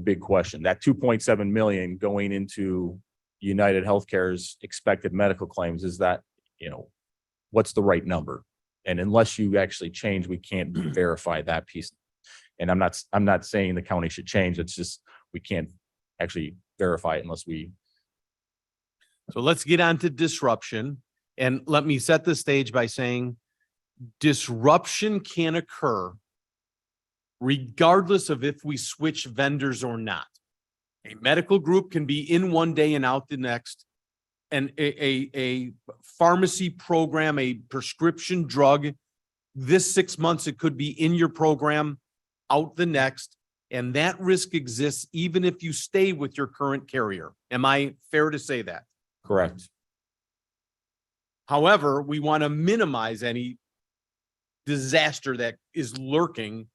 big question. That 2.7 million going into United Healthcare's expected medical claims, is that, what's the right number? And unless you actually change, we can't verify that piece. And I'm not saying the county should change. It's just, we can't actually verify it unless we. so let's get on to disruption. And let me set the stage by saying disruption can occur regardless of if we switch vendors or not. A medical group can be in one day and out the next. And a pharmacy program, a prescription drug, this 6 months, it could be in your program, out the next. And that risk exists even if you stay with your current carrier. Am I fair to say that? Correct. However, we want to minimize any disaster that is lurking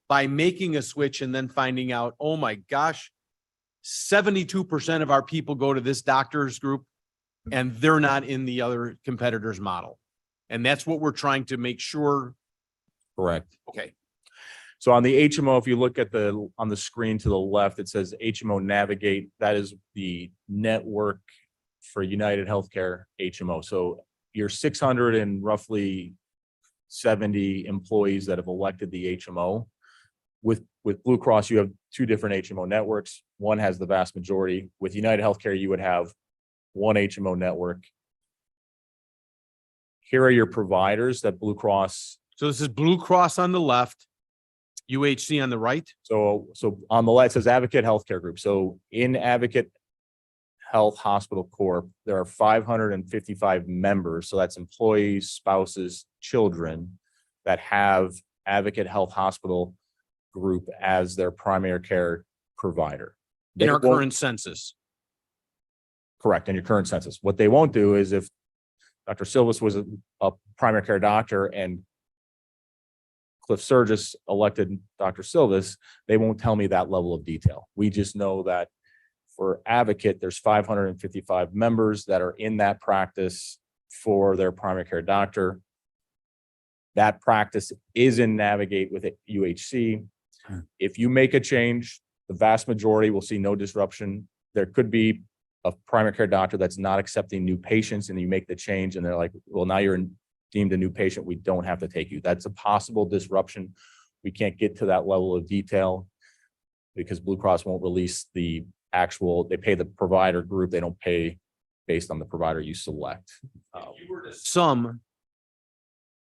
by making a switch and then finding out, oh my gosh, 72% of our people go to this doctor's group and they're not in the other competitor's model. And that's what we're trying to make sure. Correct. Okay. So on the HMO, if you look at on the screen to the left, it says HMO Navigate. That is the network for United Healthcare HMO. So you're 600 and roughly 70 employees that have elected the HMO. With Blue Cross, you have two different HMO networks. One has the vast majority. With United Healthcare, you would have one HMO network. Here are your providers that Blue Cross. So this is Blue Cross on the left, UHC on the right. So on the left, it says Advocate Healthcare Group. So in Advocate Health Hospital Corp, there are 555 members. So that's employees, spouses, children that have Advocate Health Hospital Group as their primary care provider. In our They won't- current census. Correct, in your current census. What they won't do is if Dr. Silvas was a primary care doctor and Cliff Surgis elected Dr. Silvas, they won't tell me that level of detail. We just know that for Advocate, there's 555 members that are in that practice for their primary care doctor. That practice is in Navigate with UHC. If you make a change, the vast majority will see no disruption. There could be a primary care doctor that's not accepting new patients and you make the change and they're like, well, now you're deemed a new patient. We don't have to take you. That's a possible disruption. We can't get to that level of detail because Blue Cross won't release the actual, they pay the provider group. They don't pay based on the provider you select. Sum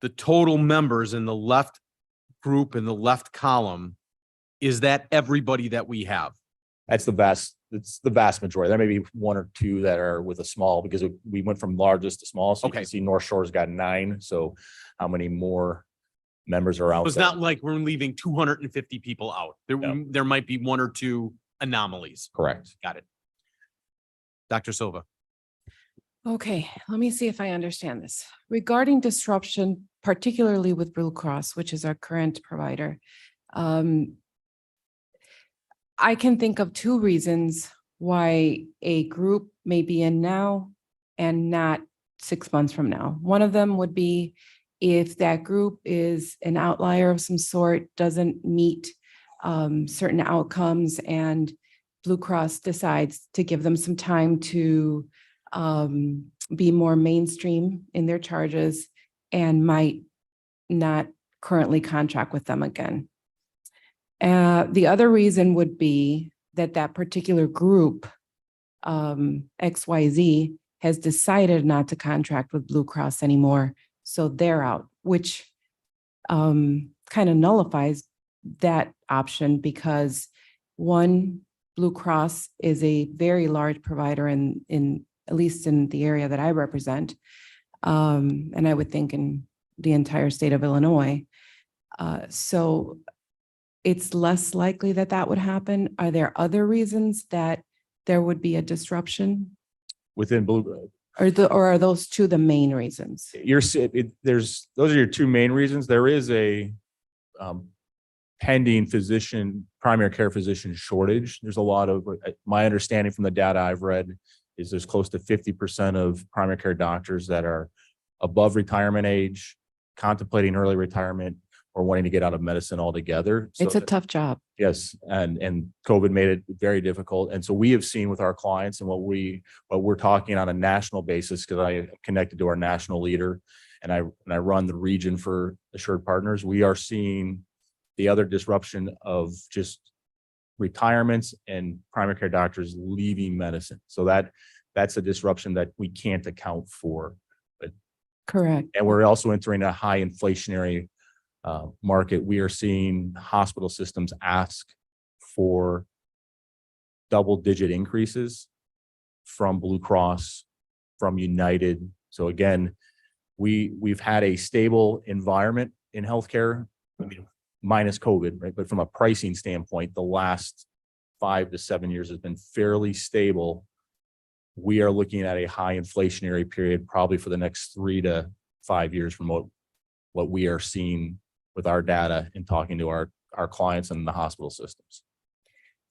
the total members in the left group in the left column, is that everybody that we have? It's the vast majority. There may be one or two that are with a small because we went from largest to small. So you Okay. can see North Shore's got 9. So how many more members are out? It's not like we're leaving 250 people out. No. There might be one or two anomalies. Correct. Got it. Dr. Silva. Okay, let me see if I understand this. Regarding disruption, particularly with Blue Cross, which is our current provider, I can think of 2 reasons why a group may be in now and not 6 months from now. One of them would be if that group is an outlier of some sort, doesn't meet certain outcomes, and Blue Cross decides to give them some time to be more mainstream in their charges and might not currently contract with them again. The other reason would be that particular group, XYZ, has decided not to contract with Blue Cross anymore. So they're out, which kind kind of nullifies that option because one, Blue Cross is a very large provider in at least in the area that I represent. And I would think in the entire state of Illinois. So it's less likely that that would happen. Are there other reasons that there would be a disruption? Within Blue, Or are those two the main reasons? those are your two main reasons. There is a pending primary care physician shortage. There's a lot of, my understanding from the data I've read is there's close to 50% of primary care doctors that are above retirement age, contemplating early retirement, or wanting to get out of medicine altogether. So It's a tough job. yes, and COVID made it very difficult. And so we have seen with our clients and what we're talking on a national basis, because I am connected to our national leader and I run the region for Assured Partners. We are seeing the other disruption of just retirements and primary care doctors leaving medicine. So that's a disruption that we can't account for. Correct. And we're also entering a high inflationary market. We are seeing hospital systems ask for double-digit increases from Blue Cross, from United. So again, we've had a stable environment in healthcare, I mean, minus COVID, right? But from a pricing standpoint, the last 5 to 7 years has been fairly stable. We are looking at a high inflationary period, probably for the next 3 to 5 years from what we are seeing with our data and talking to our clients and the hospital systems.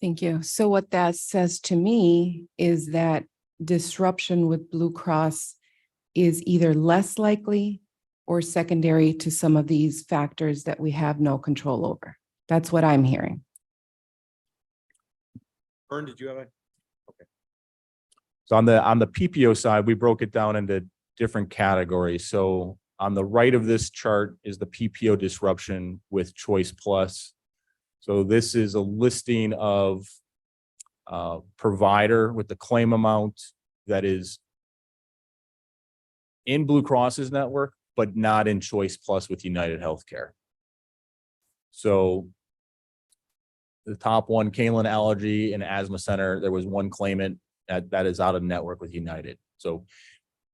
Thank you. So what that says to me is that disruption with Blue Cross is either less likely or secondary to some of these factors that we have no control over. That's what I'm hearing. Vern, did you have a? So on the PPO side, we broke it down into different categories. So on the right of this chart is the PPO disruption with Choice Plus. So this is a listing of provider with the claim amount that is in Blue Cross's network, but not in Choice Plus with United Healthcare. So the top one, Kalen Allergy and Asthma Center, there was one claimant that is out of network with United. So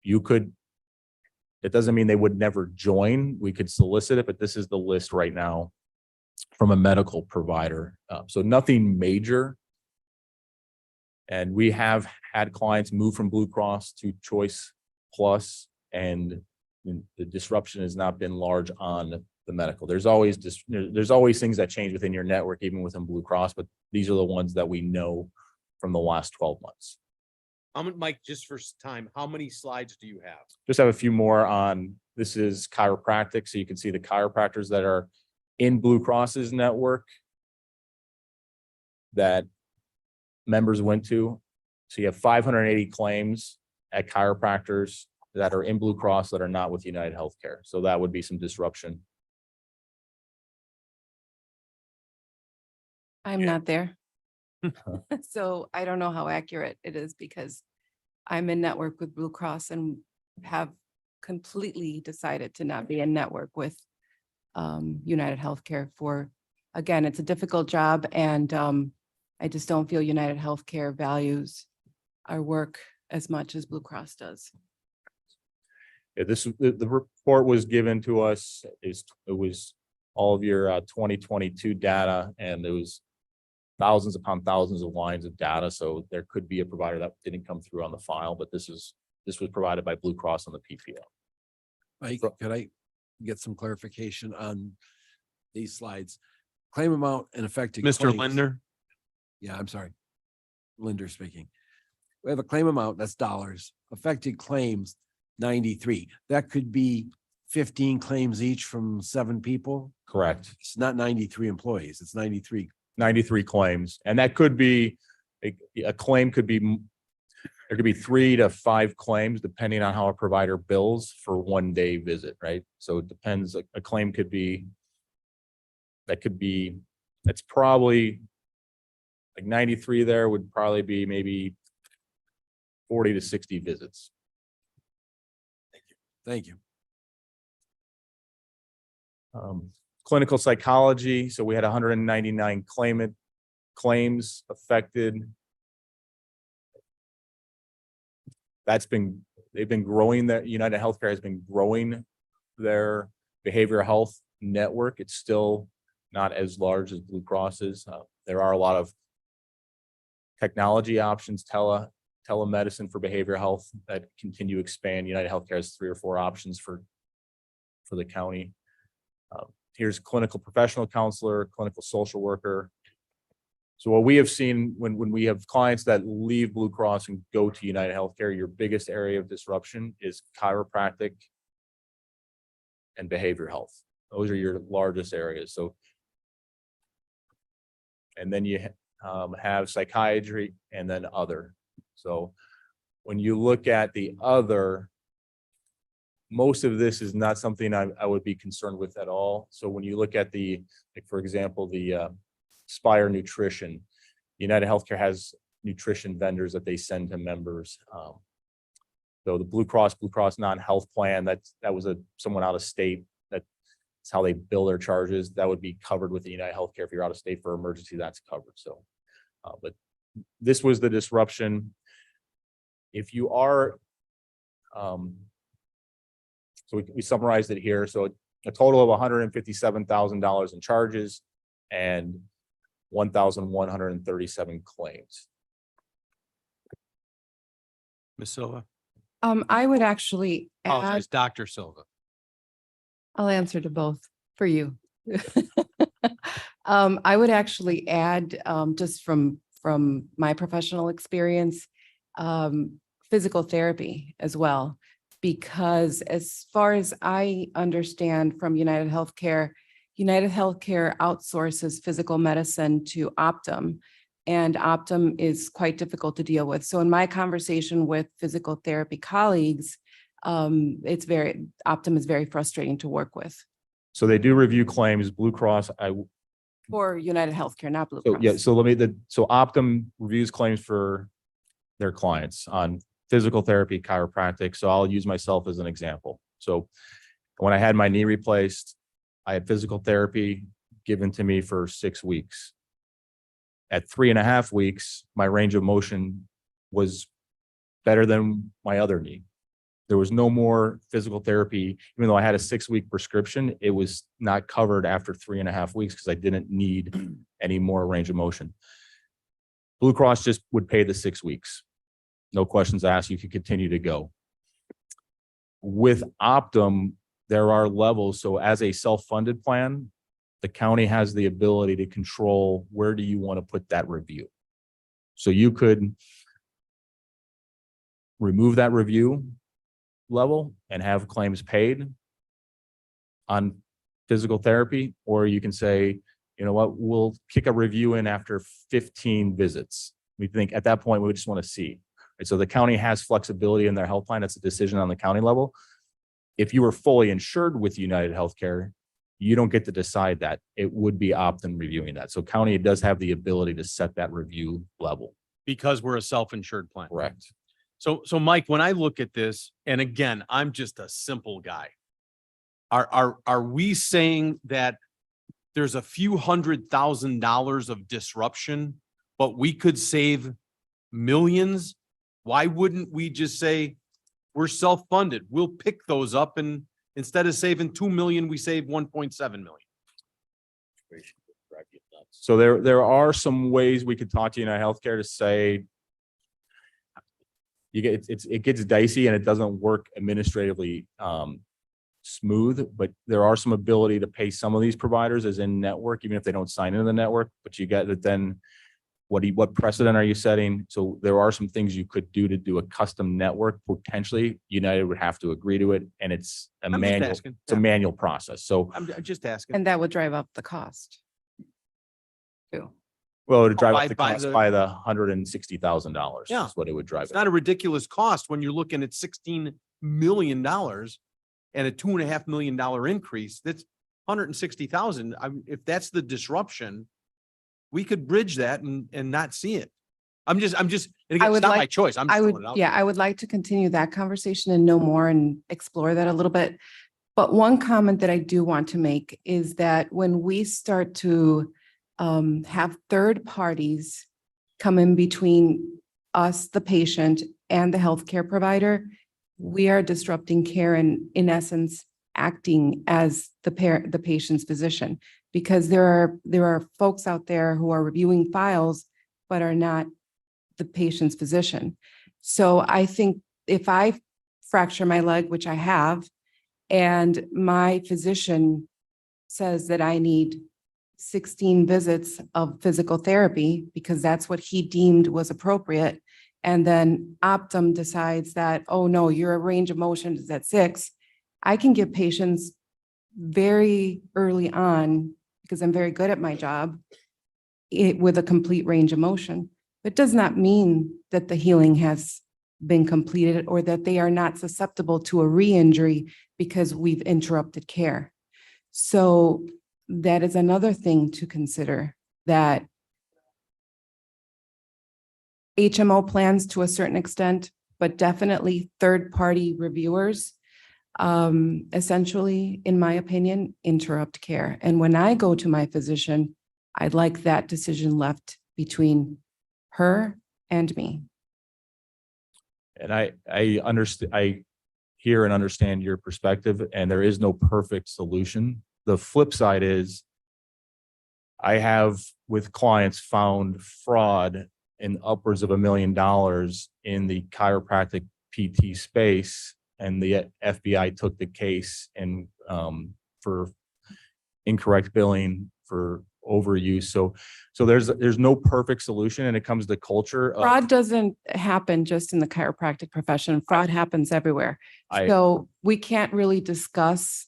it doesn't mean they would never join. We could solicit it, but this is the list right now from a medical provider. So nothing major. And we have had clients move from Blue Cross to Choice Plus, and the disruption has not been large on the medical. There's always things that change within your network, even within Blue Cross, but these are the ones that we know from the last 12 months. Mike, just for time, how many slides do you have? Just have a few more on, this is chiropractic. So you can see the chiropractors that are in Blue Cross's network that members went to. So you have 580 claims at chiropractors that are in Blue Cross that are not with United Healthcare. So that would be some disruption. I'm not there. So I don't know how accurate it is because I'm in network with Blue Cross and have completely decided to not be in network with United Healthcare for, again, it's a difficult job and I just don't feel United Healthcare values our work as much as Blue Cross does. Yeah, the report was given to us. It was all of your 2022 data, and it was thousands upon thousands of lines of data. So there could be a provider that didn't come through on the file, but this was provided by Blue Cross on the PPO. Mike, could I get some clarification on these slides? Claim amount and affected Mr. claims. Linder? Yeah, I'm sorry. Linder speaking. We have a claim amount, that's dollars. Affected claims, 93. That could be 15 claims each from 7 people. Correct. It's not 93 employees, it's 93. 93 claims. And that could be, a claim could be, there could be 3 to 5 claims depending on how a provider bills for 1 day visit, right? So it depends, a claim could be, that's probably like 93 there would probably be maybe 40 to 60 visits. Thank you. Clinical psychology, so we had 199 claims affected. They've been growing, that United Healthcare has been growing their behavioral health network. It's still not as large as Blue Cross is. There are a lot of technology options, telemedicine for behavioral health that continue to expand. United Healthcare has 3 or 4 options for the county. Here's clinical professional counselor, clinical social worker. So what we have seen when we have clients that leave Blue Cross and go to United Healthcare, your biggest area of disruption is chiropractic and behavioral health. Those are your largest areas. So, and then you have psychiatry and then other. So when you look at the other, most of this is not something I would be concerned with at all. So when you look at the, like, for example, the Spire Nutrition, United Healthcare has nutrition vendors that they send to members. So the Blue Cross non-health plan, that was someone out of state. That's how they bill their charges. That would be covered with the United Healthcare. If you're out of state for emergency, that's covered. So, but this was the disruption. If you are, so we summarized it here. So a total of $157,000 in charges and 1,137 claims. Ms. Silva? I would actually add, Apologize, Dr. Silva. I'll answer to both for you. I would actually add, just from my professional experience, physical therapy as well. Because as far as I understand from United Healthcare outsources physical medicine to Optum, and Optum is quite difficult to deal with. So in my conversation with physical therapy colleagues, Optum is very frustrating to work with. So they do review claims. Blue Cross, For United Healthcare, not Blue so Cross. yeah, so Optum reviews claims for their clients on physical therapy, chiropractic. So I'll use myself as an example. So when I had my knee replaced, I had physical therapy given to me for 6 weeks. At 3.5 weeks, my range of motion was better than my other knee. There was no more physical therapy, even though I had a 6-week prescription, it was not covered after 3.5 weeks because I didn't need any more range of motion. Blue Cross just would pay the 6 weeks. No questions asked, you could continue to go. With Optum, there are levels. So as a self-funded plan, the county has the ability to control where do you want to put that review. So you could remove that review level and have claims paid on physical therapy, or you can say, you know what, we'll kick a review in after 15 visits. We think at that point, we just want to see. And so the county has flexibility in their health plan. That's a decision on the county level. If you were fully insured with United Healthcare, you don't get to decide that. It would be Optum reviewing that. So county does have the ability to set that review level. Because we're a self-insured plan. Correct. So Mike, when I look at this, and again, I'm just a simple guy. Are we saying that there's a few $100,000 of disruption, but we could save millions? Why wouldn't we just say we're self-funded? We'll pick those up, and instead of saving 2 million, we save 1.7 million. So there are some ways we could talk to United Healthcare to say, it gets dicey and it doesn't work administratively smooth, but there are some ability to pay some of these providers as in network, even if they don't sign into the network, but you get it then. What precedent are you setting? So there are some things you could do to do a custom network. Potentially United would have to agree to it, and it's a I'm just manual, asking. it's a manual process. So, I'm just asking. And that would drive up the cost. Too. well, to drive up the by cost the- by the $160,000. Yeah. Is what it would drive It's it. not a ridiculous cost when you're looking at $16 million and a $2.5 million increase. That's 160,000. If that's the disruption, we could bridge that and not see it. I'm just, and again, it's would not my like- choice. I'm I just would, throwing it out yeah, there. I would like to continue that conversation and know more and explore that a little bit. But one comment that I do want to make is that when we start to have third parties come in between us, the patient, and the healthcare provider, we are disrupting care and in essence, acting as the patient's physician. Because there are folks out there who are reviewing files, but are not the patient's physician. So I think if I fracture my leg, which I have, and my physician says that I need 16 visits of physical therapy because that's what he deemed was appropriate. And then Optum decides that, oh no, your range of motion is at 6. I can give patients very early on, because I'm very good at my job, with a complete range of motion. It does not mean that the healing has been completed or that they are not susceptible to a re-injury because we've interrupted care. So that is another thing to consider, that HMO plans to a certain extent, but definitely third-party reviewers, essentially, in my opinion, interrupt care. And when I go to my physician, I'd like that decision left between her and me. And I understand, I hear and understand your perspective, and there is no perfect solution. The flip side is I have with clients found fraud in upwards of $1 million in the chiropractic PT space, and the FBI took the case and for incorrect billing, for overuse. So there's no perfect solution, and it comes to culture. Fraud doesn't happen just in the chiropractic profession. Fraud happens everywhere. So we can't really discuss.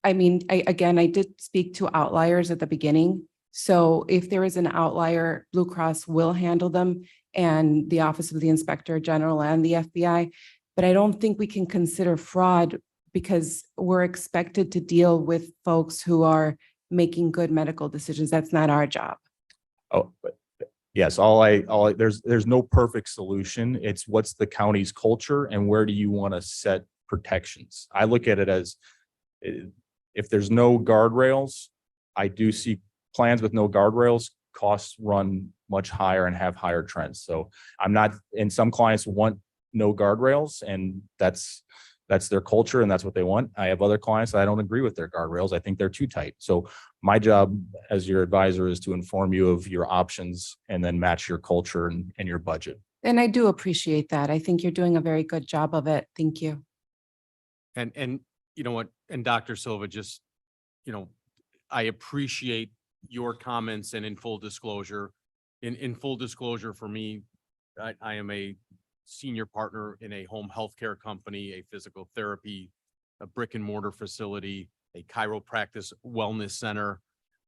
I mean, I did speak to outliers at the beginning. So if there is an outlier, Blue Cross will handle them, and the Office of the Inspector General and the FBI. But I don't think we can consider fraud because we're expected to deal with folks who are making good medical decisions. That's not our job. Oh, but yes, there's no perfect solution. It's what's the county's culture and where do you want to set protections? I look at it as if there's no guardrails, I do see plans with no guardrails, costs run much higher and have higher trends. So and some clients want no guardrails, and that's their culture and that's what they want. I have other clients that I don't agree with their guardrails. I think they're too tight. So my job as your advisor is to inform you of your options and then match your culture and your budget. And I do appreciate that. I think you're doing a very good job of it. Thank you. And you know what, and Dr. Silva, just, I appreciate your comments, and in full disclosure, for me, I am a senior partner in a home healthcare company, a physical therapy, a brick and mortar facility, a chiropractic wellness center.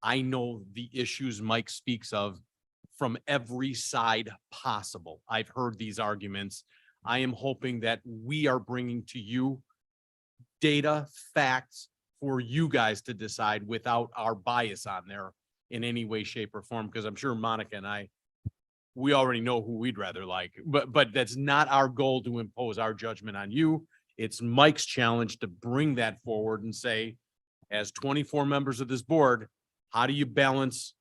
I know the issues Mike speaks of from every side possible. I've heard these arguments. I am hoping that we are bringing to you data, facts for you guys to decide without our bias on there in any way, shape, or form, because I'm sure Monica and we already know who we'd rather like, but that's not our goal to impose our judgment on you. It's Mike's challenge to bring that forward and say, as 24 members of this board, how do you balance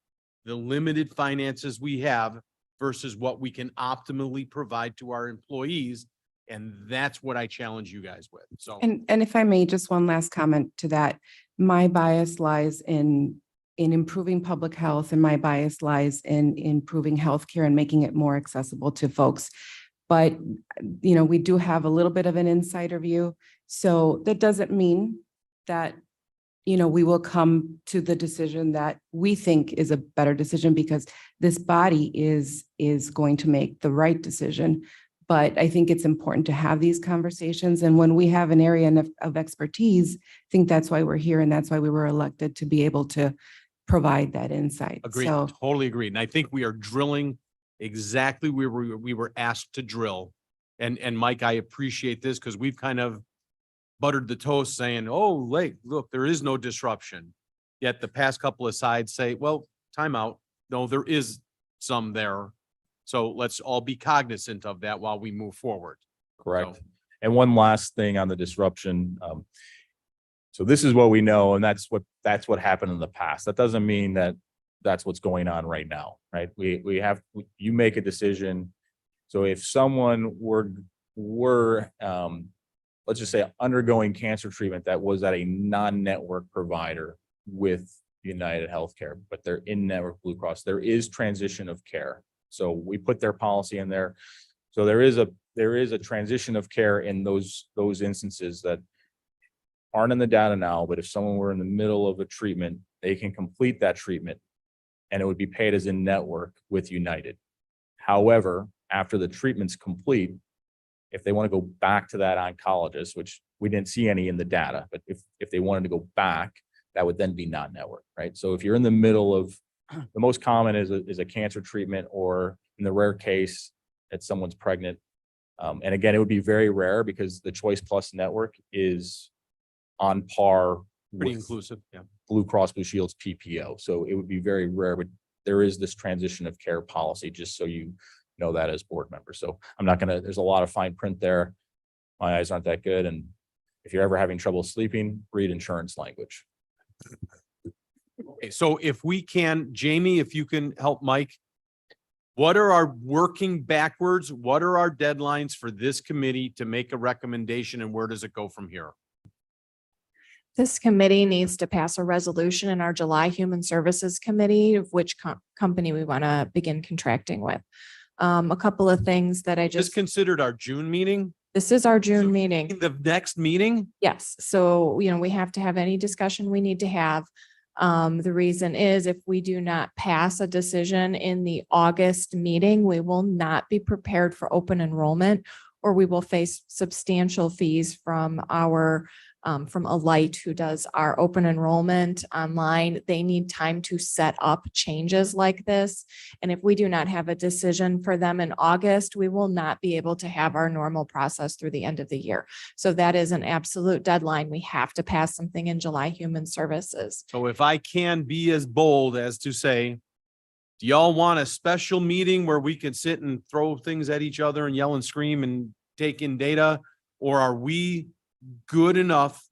the limited finances we have versus what we can optimally provide to our employees? And that's what I challenge you guys with. So, And if I may, just one last comment to that. My bias lies in improving public health, and my bias lies in improving healthcare and making it more accessible to folks. But, we do have a little bit of an insider view. So that doesn't mean that, we will come to the decision that we think is a better decision, because this body is going to make the right decision. But I think it's important to have these conversations. And when we have an area of expertise, I think that's why we're here, and that's why we were elected, to be able to provide that insight. agreed, So totally agreed. And I think we are drilling exactly where we were asked to drill. And Mike, I appreciate this because we've kind of buttered the toast saying, oh, look, there is no disruption. Yet the past couple of sides say, well, time out. No, there is some there. So let's all be cognizant of that while we move forward. Correct. So- And one last thing on the disruption. So this is what we know, and that's what happened in the past. That doesn't mean that that's what's going on right now, right? You make a decision. So if someone were let's just say undergoing cancer treatment that was at a non-network provider with United Healthcare, but they're in network Blue Cross, there is transition of care. So we put their policy in there. So there is a transition of care in those instances that aren't in the data now, but if someone were in the middle of a treatment, they can complete that treatment and it would be paid as in network with United. However, after the treatment's complete, if they want to go back to that oncologist, which we didn't see any in the data, but if they wanted to go back, that would then be non-network, right? So if you're in the middle of, the most common is a cancer treatment, or in the rare case that someone's pregnant. And again, it would be very rare because the Choice Plus network is on par Pretty with inclusive, yeah. Blue Cross Blue Shield's PPO. So it would be very rare, but there is this transition of care policy, just so you know that as board members. So I'm not gonna, there's a lot of fine print there. My eyes aren't that good. And if you're ever having trouble sleeping, read insurance language. Okay, so if we can, Jamie, if you can help Mike, what are our working backwards? What are our deadlines for this committee to make a recommendation, and where does it go from here? This committee needs to pass a resolution in our July Human Services Committee of which company we want to begin contracting with. A couple of things that I Just just, considered our June meeting, this is our June meeting. the next meeting? Yes, so, we have to have any discussion we need to have. The reason is if we do not pass a decision in the August meeting, we will not be prepared for open enrollment, or we will face substantial fees from from Alight, who does our open enrollment online. They need time to set up changes like this. And if we do not have a decision for them in August, we will not be able to have our normal process through the end of the year. So that is an absolute deadline. We have to pass something in July Human Services. So if I can be as bold as to say, do y'all want a special meeting where we can sit and throw things at each other and yell and scream and take in data? Or are we good enough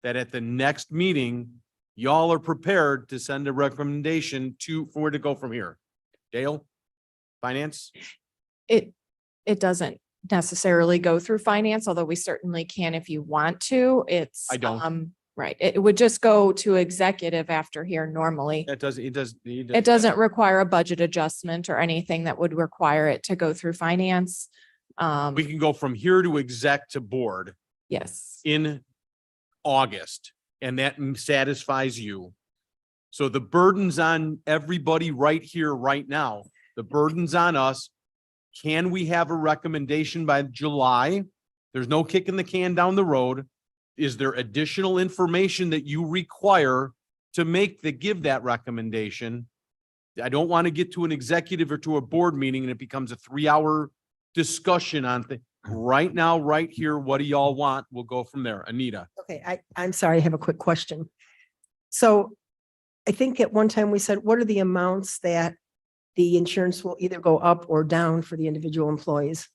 that at the next meeting, y'all are prepared to send a recommendation for where to go from here? Dale, finance? It doesn't necessarily go through finance, although we certainly can if you want to. I don't. Right. It would just go to executive after here normally. It does. It doesn't require a budget adjustment or anything that would require it to go through finance. We can go from here to exec to board Yes. in August, and that satisfies you. So the burden's on everybody right here, right now. The burden's on us. Can we have a recommendation by July? There's no kicking the can down the road. Is there additional information that you require to give that recommendation? I don't want to get to an executive or to a board meeting and it becomes a 3-hour discussion on things. Right now, right here, what do y'all want? We'll go from there. Anita. Okay, I'm sorry, I have a quick question. So I think at one time we said, what are the amounts that the insurance will either go up or down for the individual employees?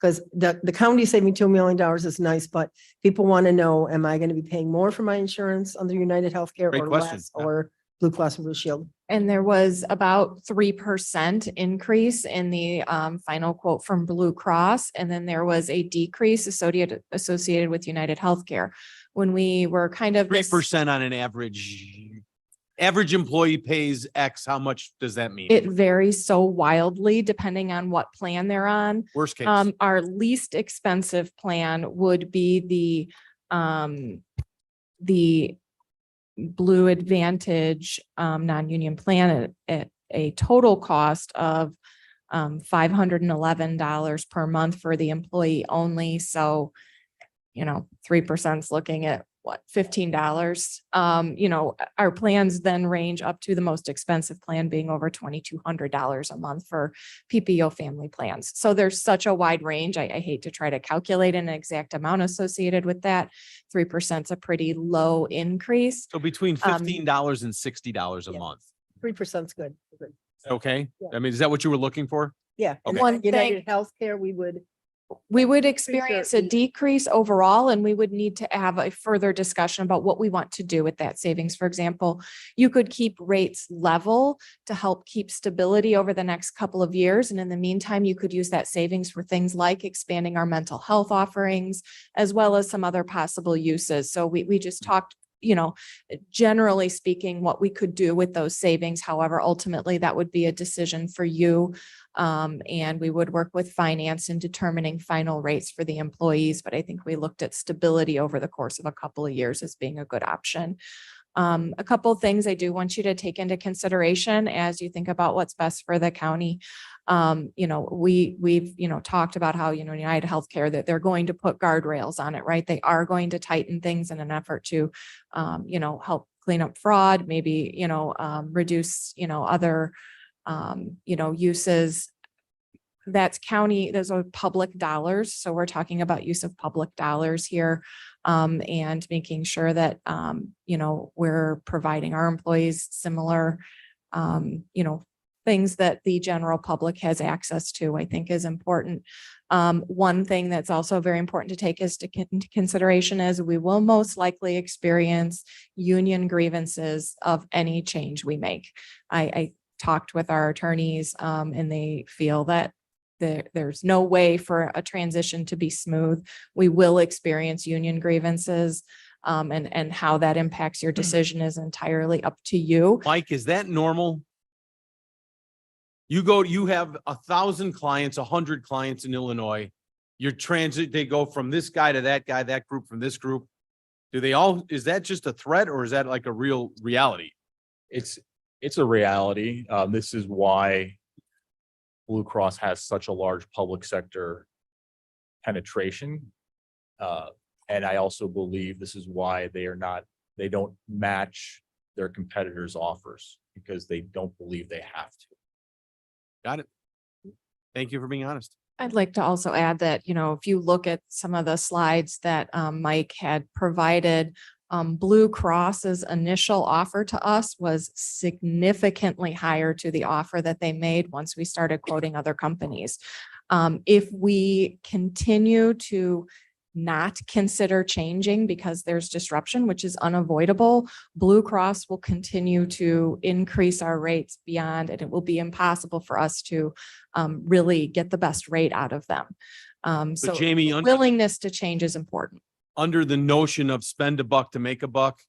Because the county saving $2 million is nice, but people want to know, am I going to be paying more for my insurance under United Healthcare Great or question. less, or Blue Cross and Blue Shield? And there was about 3% increase in the final quote from Blue Cross. And then there was a decrease associated with United Healthcare. When we were kind of. 3% on an average employee pays X. How much does that mean? It varies so wildly depending on what plan they're on. Worst case. Our least expensive plan would be the Blue Advantage non-union plan at a total cost of $511 per month for the employee only. So, 3% is looking at what, $15. Our plans then range up to the most expensive plan being over $2,200 a month for PPO family plans. So there's such a wide range. I hate to try to calculate an exact amount associated with that. 3% is a pretty low increase. So between $15 and $60 a Yeah. month. 3% is good. Good. Okay. Yeah. I mean, is that what you were looking for? Yeah. And Okay. One then United Healthcare, we would We would experience a decrease overall, and we would need to have a further discussion about what we want to do with that savings. For example, you could keep rates level to help keep stability over the next couple of years. And in the meantime, you could use that savings for things like expanding our mental health offerings, as well as some other possible uses. So we just talked, generally speaking, what we could do with those savings. However, ultimately, that would be a decision for you. And we would work with finance in determining final rates for the employees. But I think we looked at stability over the course of a couple of years as being a good option. A couple of things I do want you to take into consideration as you think about what's best for the county. We've talked about how, United Healthcare, that they're going to put guardrails on it, right? They are going to tighten things in an effort to, help clean up fraud, maybe, reduce, other, uses. That's county, those are public dollars. So we're talking about use of public dollars here. And making sure that, we're providing our employees similar, things that the general public has access to, I think is important. One thing that's also very important to take into consideration is we will most likely experience union grievances of any change we make. I talked with our attorneys, and they feel that there's no way for a transition to be smooth. We will experience union grievances, and how that impacts your decision is entirely up to you. Mike, is that normal? You have 1,000 clients, 100 clients in Illinois. Your transit, they go from this guy to that guy, that group from this group. Is that just a threat, or is that like a real reality? It's a reality. This is why Blue Cross has such a large public sector penetration. And I also believe this is why they don't match their competitors' offers, because they don't believe they have to. Got it. Thank you for being honest. I'd like to also add that, if you look at some of the slides that Mike had provided, Blue Cross's initial offer to us was significantly higher to the offer that they made once we started quoting other companies. If we continue to not consider changing because there's disruption, which is unavoidable, Blue Cross will continue to increase our rates beyond, and it will be impossible for us to really get the best rate out of them. So Jamie, willingness to change is important. under the notion of spend a buck to make a buck,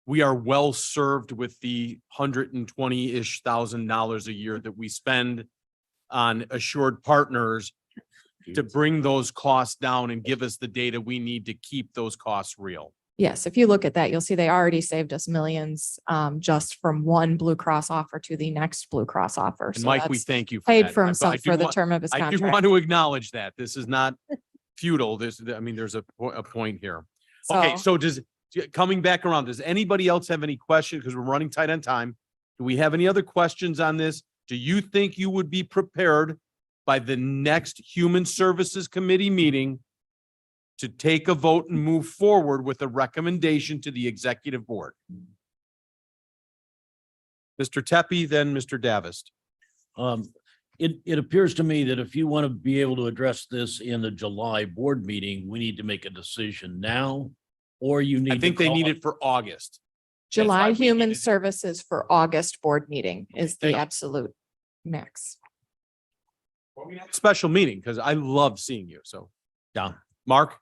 we are well served with the $120-ish thousand a year that we spend on Assured Partners to bring those costs down and give us the data we need to keep those costs real. Yes, if you look at that, you'll see they already saved us millions just from one Blue Cross offer to the next Blue Cross offer. And So Mike, we that's thank you. paid that. for I himself do for the want- term of his I do want contract. to acknowledge that this is not futile. There's a point here. Okay, so coming back around, does anybody else have any questions? Because we're running tight on time. Do we have any other questions on this? Do you think you would be prepared by the next Human Services Committee meeting to take a vote and move forward with a recommendation to the executive board? Mr. Tepe, then Mr. Davist. It appears to me that if you want to be able to address this in the July board meeting, we need to make a decision now, or you need. I think they need it for August. July why we Human needed- Services for August board meeting is the Thank you. absolute max. Special meeting, because I love seeing you. So, Yeah. Mark?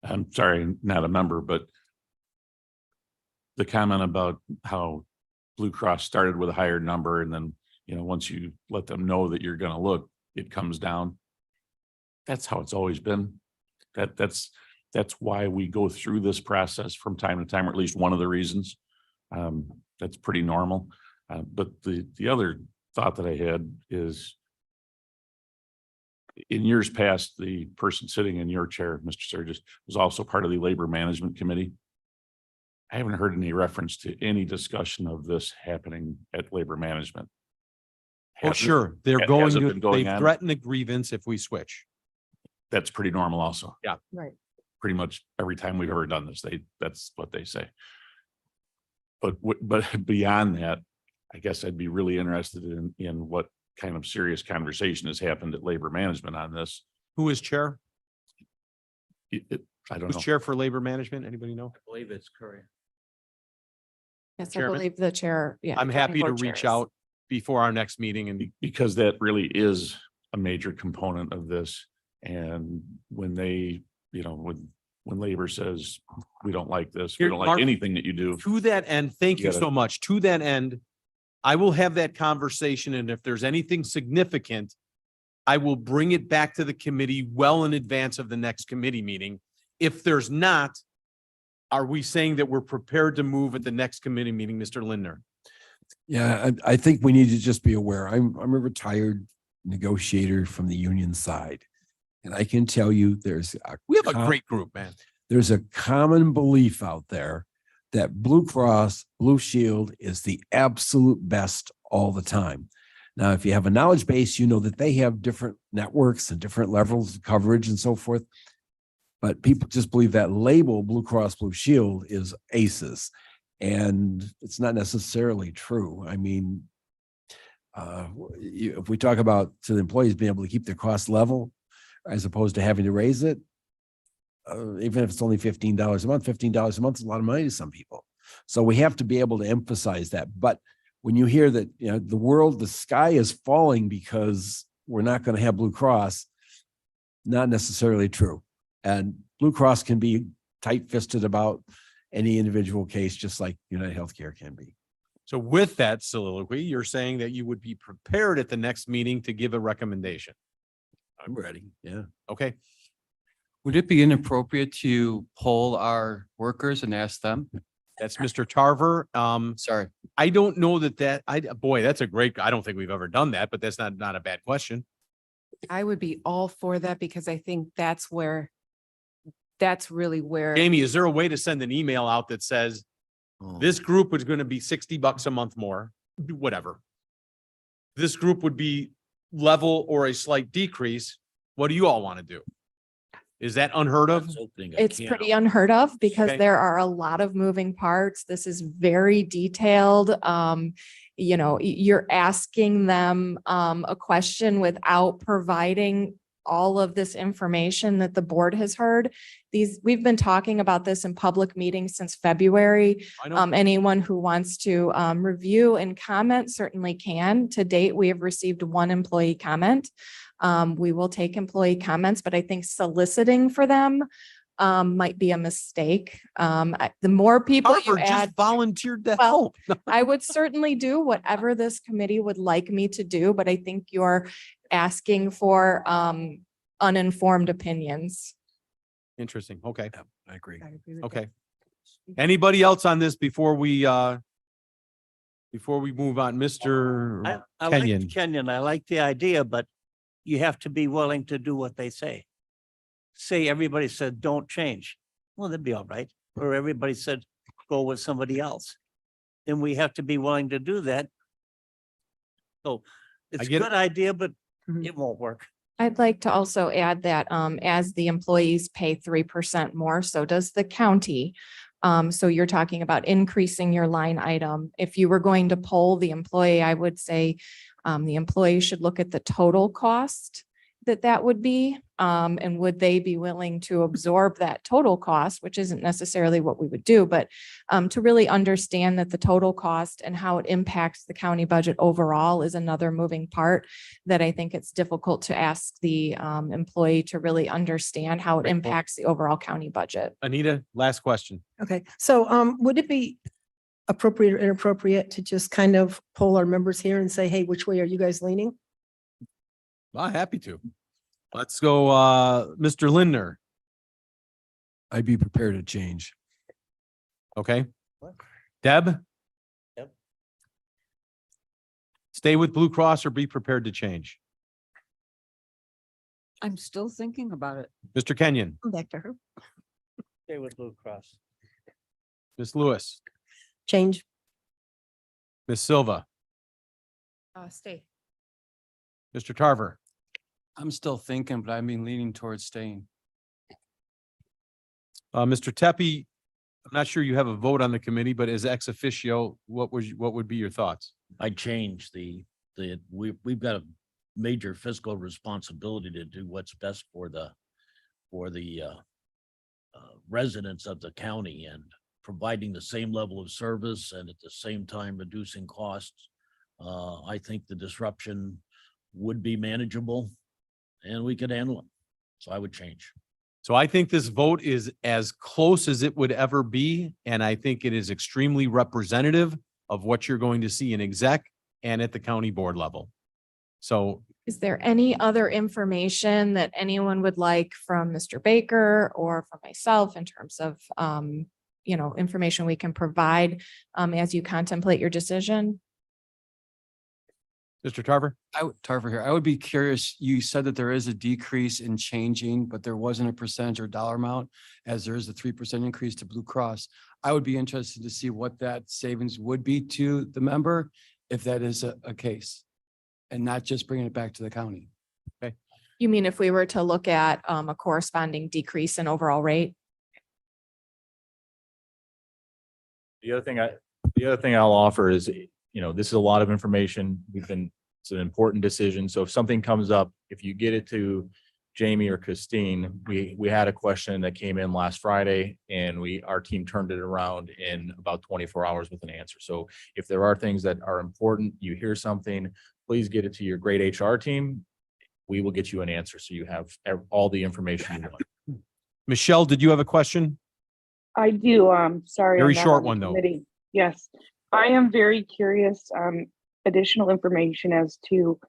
I'm sorry, not a member, but the comment about how Blue Cross started with a higher number and then, once you let them know that you're gonna look, it comes down. That's how it's always been. That's why we go through this process from time to time, or at least one of the reasons. That's pretty normal. But the other thought that I had is in years past, the person sitting in your chair, Mr. Sturgis, was also part of the Labor Management Committee. I haven't heard any reference to any discussion of this happening at Labor Management. Oh, Has it? sure. They're Has going it to, been going they on? threaten a grievance if we switch. That's pretty normal also. Yeah. Right. Pretty much every time we've ever done this, that's what they say. But beyond that, I guess I'd be really interested in what kind of serious conversation has happened at Labor Management on this. Who is chair? I don't Who's know. chair for labor management? Anybody know? I believe it's Curry. Yes, I Chairman? believe the chair, yeah. I'm the happy county to board reach chair is. out before our next meeting and Because that really is a major component of this. And when they, when labor says, we don't like this, we Here, don't like Mark, anything that you do. to that end, thank You you gotta- so much. To that end, I will have that conversation, and if there's anything significant, I will bring it back to the committee well in advance of the next committee meeting. If there's not, are we saying that we're prepared to move at the next committee meeting, Mr. Lindner? Yeah, I think we need to just be aware. I'm a retired negotiator from the union side. And I can tell you We have a great group, man. there's a common belief out there that Blue Cross Blue Shield is the absolute best all the time. Now, if you have a knowledge base, you know that they have different networks and different levels of coverage and so forth. But people just believe that label Blue Cross Blue Shield is ACEs. And it's not necessarily true. I mean, if we talk about to the employees being able to keep their cost level as opposed to having to raise it, even if it's only $15 a month, $15 a month is a lot of money to some people. So we have to be able to emphasize that. But when you hear that, the sky is falling because we're not going to have Blue Cross, not necessarily true. And Blue Cross can be tight-fisted about any individual case, just like United Healthcare can be. So with that soliloquy, you're saying that you would be prepared at the next meeting to give a recommendation. I'm ready. Yeah. Okay, Would it be inappropriate to poll our workers and ask them? that's Mr. Tarver. Sorry. I don't know boy, that's a great, I don't think we've ever done that, but that's not a bad question. I would be all for that because I think that's really where. Jamie, is there a way to send an email out that says, this group is going to be $60 a month more, whatever. This group would be level or a slight decrease. What do you all want to do? Is that unheard of? That's opening a It's can pretty of- unheard of because Okay. there are a lot of moving parts. This is very detailed. You're asking them a question without providing all of this information that the board has heard. We've been talking about this in public meetings since February. I know. Anyone who wants to review and comment certainly can. To date, we have received one employee comment. We will take employee comments, but I think soliciting for them might be a mistake. The more people you Harvard just add, volunteered to Well, help. I would certainly do whatever this committee would like me to do, but I think you're asking for uninformed opinions. Interesting. Okay, Yeah, I agree. okay. Anybody else on this before we move on? Mr. I like Kenyon. Kenyon, I like the idea, but you have to be willing to do what they say. Say everybody said, don't change. Well, that'd be all right. Or everybody said, go with somebody else. Then we have to be willing to do that. So it's a get it. good idea, but Mhm. it won't work. I'd like to also add that as the employees pay 3% more, so does the county. So you're talking about increasing your line item. If you were going to poll the employee, I would say the employee should look at the total cost that would be. And would they be willing to absorb that total cost, which isn't necessarily what we would do, but to really understand that the total cost and how it impacts the county budget overall is another moving part that I think it's difficult to ask the employee to really understand how it Great point. impacts the overall county budget. Anita, last question. Okay, so would it be appropriate or inappropriate to just kind of poll our members here and say, hey, which way are you guys leaning? Happy to. Let's go, Mr. Lindner. I'd be prepared to change. Okay. Deb? Yep. Stay with Blue Cross or be prepared to change? I'm still thinking about it. Mr. Kenyon, Back to her. Stay with Blue Cross. Ms. Lewis, Change. Ms. Silva, Stay. Mr. Tarver. I'm still thinking, but I've been leaning towards staying. Mr. Tepe, I'm not sure you have a vote on the committee, but as ex officio, what would be your thoughts? I changed we've got a major fiscal responsibility to do what's best for the residents of the county and providing the same level of service and at the same time reducing costs. I think the disruption would be manageable and we could handle it. So I would change. So I think this vote is as close as it would ever be, and I think it is extremely representative of what you're going to see in exec and at the county board level. So Is there any other information that anyone would like from Mr. Baker or from myself in terms of, information we can provide as you contemplate your decision? Mr. Tarver? Tarver here. I would be curious, you said that there is a decrease in changing, but there wasn't a percentage or dollar amount as there is a 3% increase to Blue Cross. I would be interested to see what that savings would be to the member if that is a case and not just bringing it back to the county. You mean if we were to look at a corresponding decrease in overall rate? The other thing I'll offer is, this is a lot of information. It's an important decision. So if something comes up, if you get it to Jamie or Christine, we had a question that came in last Friday and our team turned it around in about 24 hours with an answer. So if there are things that are important, you hear something, please get it to your great HR team. We will get you an answer. So you have all the information you want. Michelle, did you have a question? I do. Sorry. Very I'm not short on the one, though. committee. Yes, I am very curious, additional information as to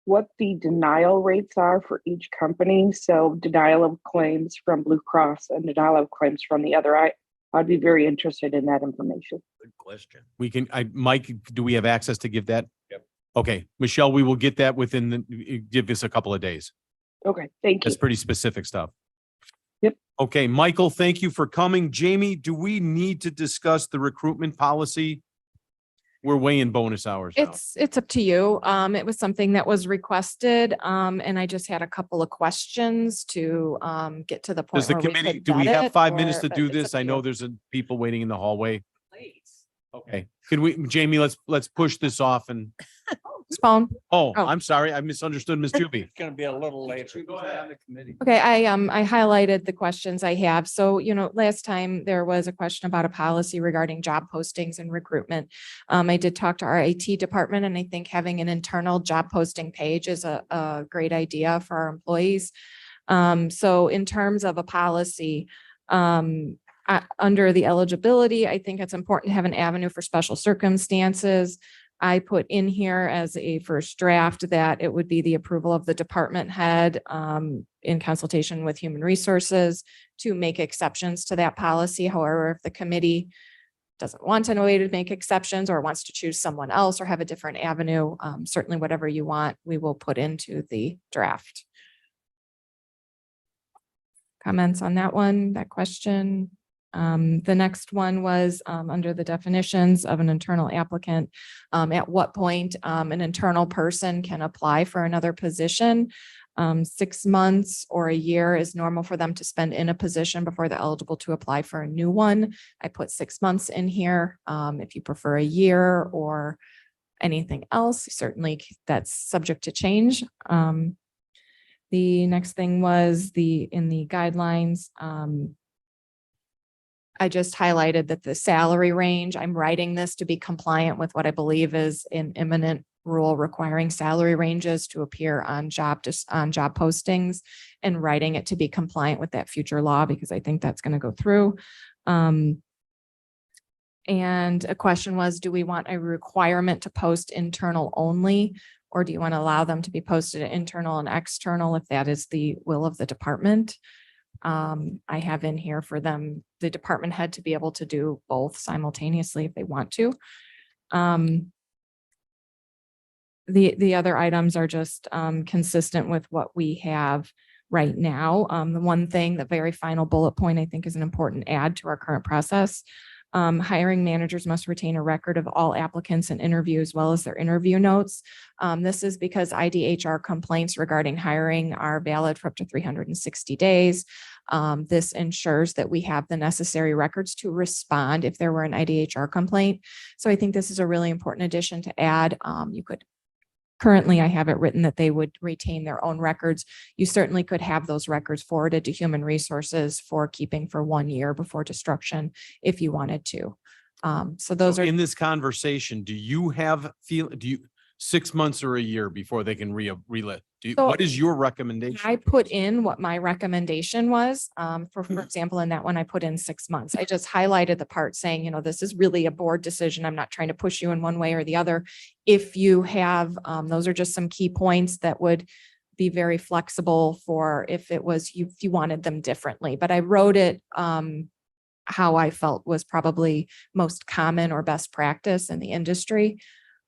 what the denial rates are for each company. So denial of claims from Blue Cross and denial of claims from the other. I'd be very interested in that information. Good question. Mike, do we have access to give that? Yep. Okay, Michelle, we will get that give us a couple of days. Okay, thank you. That's pretty specific stuff. Yep. Okay, Michael, thank you for coming. Jamie, do we need to discuss the recruitment policy? We're way in bonus hours now. It's up to you. It was something that was requested, and I just had a couple of questions to get to the point Does the where we committee, could do we vet have it, 5 minutes to but do it's this? up I to know you. there's people waiting in the hallway. Okay, Jamie, let's push this off and, Phone. oh, Oh. I'm sorry, I misunderstood Ms. Juby. It's gonna be a little later. Okay, I highlighted the questions I have. So, last time there was a question about a policy regarding job postings and recruitment. I did talk to our IT department and I think having an internal job posting page is a great idea for our employees. So in terms of a policy, under the eligibility, I think it's important to have an avenue for special circumstances. I put in here as a first draft that it would be the approval of the department head in consultation with human resources to make exceptions to that policy. However, if the committee doesn't want a way to make exceptions or wants to choose someone else or have a different avenue, certainly whatever you want, we will put into the draft. Comments on that one, that question? The next one was under the definitions of an internal applicant. At what point an internal person can apply for another position? 6 months or a year is normal for them to spend in a position before they're eligible to apply for a new one. I put 6 months in here. If you prefer a year or anything else, certainly that's subject to change. The next thing was in the guidelines, I just highlighted that the salary range, I'm writing this to be compliant with what I believe is an imminent rule requiring salary ranges to appear on job postings, and writing it to be compliant with that future law because I think that's going to go through. And a question was, do we want a requirement to post internal only, or do you want to allow them to be posted internal and external if that is the will of the department? I have in here for them, the department head to be able to do both simultaneously if they want to. The other items are just consistent with what we have right now. The one thing, the very final bullet point, I think is an important add to our current process. Hiring managers must retain a record of all applicants and interview as well as their interview notes. This is because IDHR complaints regarding hiring are valid for up to 360 days. This ensures that we have the necessary records to respond if there were an IDHR complaint. So I think this is a really important addition to add. You could Currently, I have it written that they would retain their own records. You certainly could have those records forwarded to Human Resources for keeping for 1 year before destruction if you wanted to. So those are. In this conversation, do you have 6 months or a year before they can relit? So- What is your recommendation? I put in what my recommendation was. For example, in that one, I put in 6 months. I just highlighted the part saying, this is really a board decision. I'm not trying to push you in one way or the other. If you have, those are just some key points that would be very flexible for if it was, if you wanted them differently. But I wrote it how I felt was probably most common or best practice in the industry.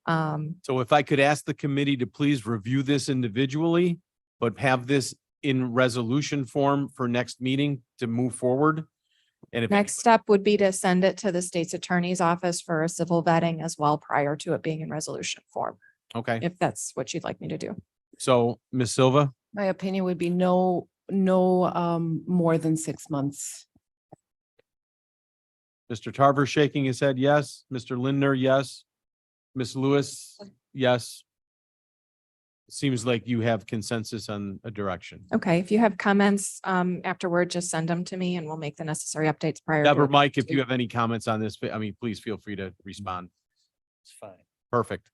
So if I could ask the committee to please review this individually, but have this in resolution form for next meeting to move forward. And if Next step would be to send it to the state's attorney's office for a civil vetting as well prior to it being in resolution form, okay, if that's what you'd like me to do. so Ms. Silva, My opinion would be no more than 6 months. Mr. Tarver shaking his head, yes. Mr. Lindner, yes. Ms. Lewis, yes. Seems like you have consensus on a direction. Okay, if you have comments afterward, just send them to me and we'll make the necessary updates prior. to Deborah, it. Mike, if you have any comments on this, please feel free to respond. It's fine. Perfect.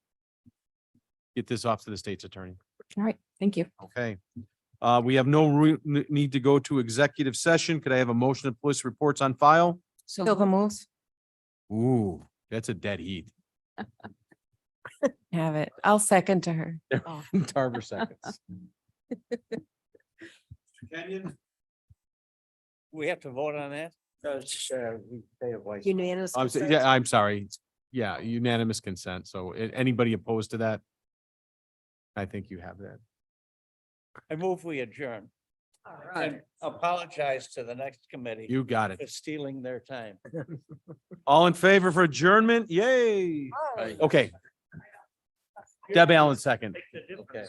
Get this off to the state's attorney. All right, thank you. Okay. We have no need to go to executive session. Could I have a motion to police reports on file? Silva moves. Ooh, that's a dead heat. Have it. I'll second to her. Tarver seconds. Kenyon? We have to vote on that? Unanimous. consent? Yeah, I'm sorry. Yeah, unanimous consent. So anybody opposed to that? I think you have that. I move we adjourn. All And apologize to the next committee You got for it. stealing their time. All in favor for adjournment? Yay. Okay. Deb Allen, second. Okay.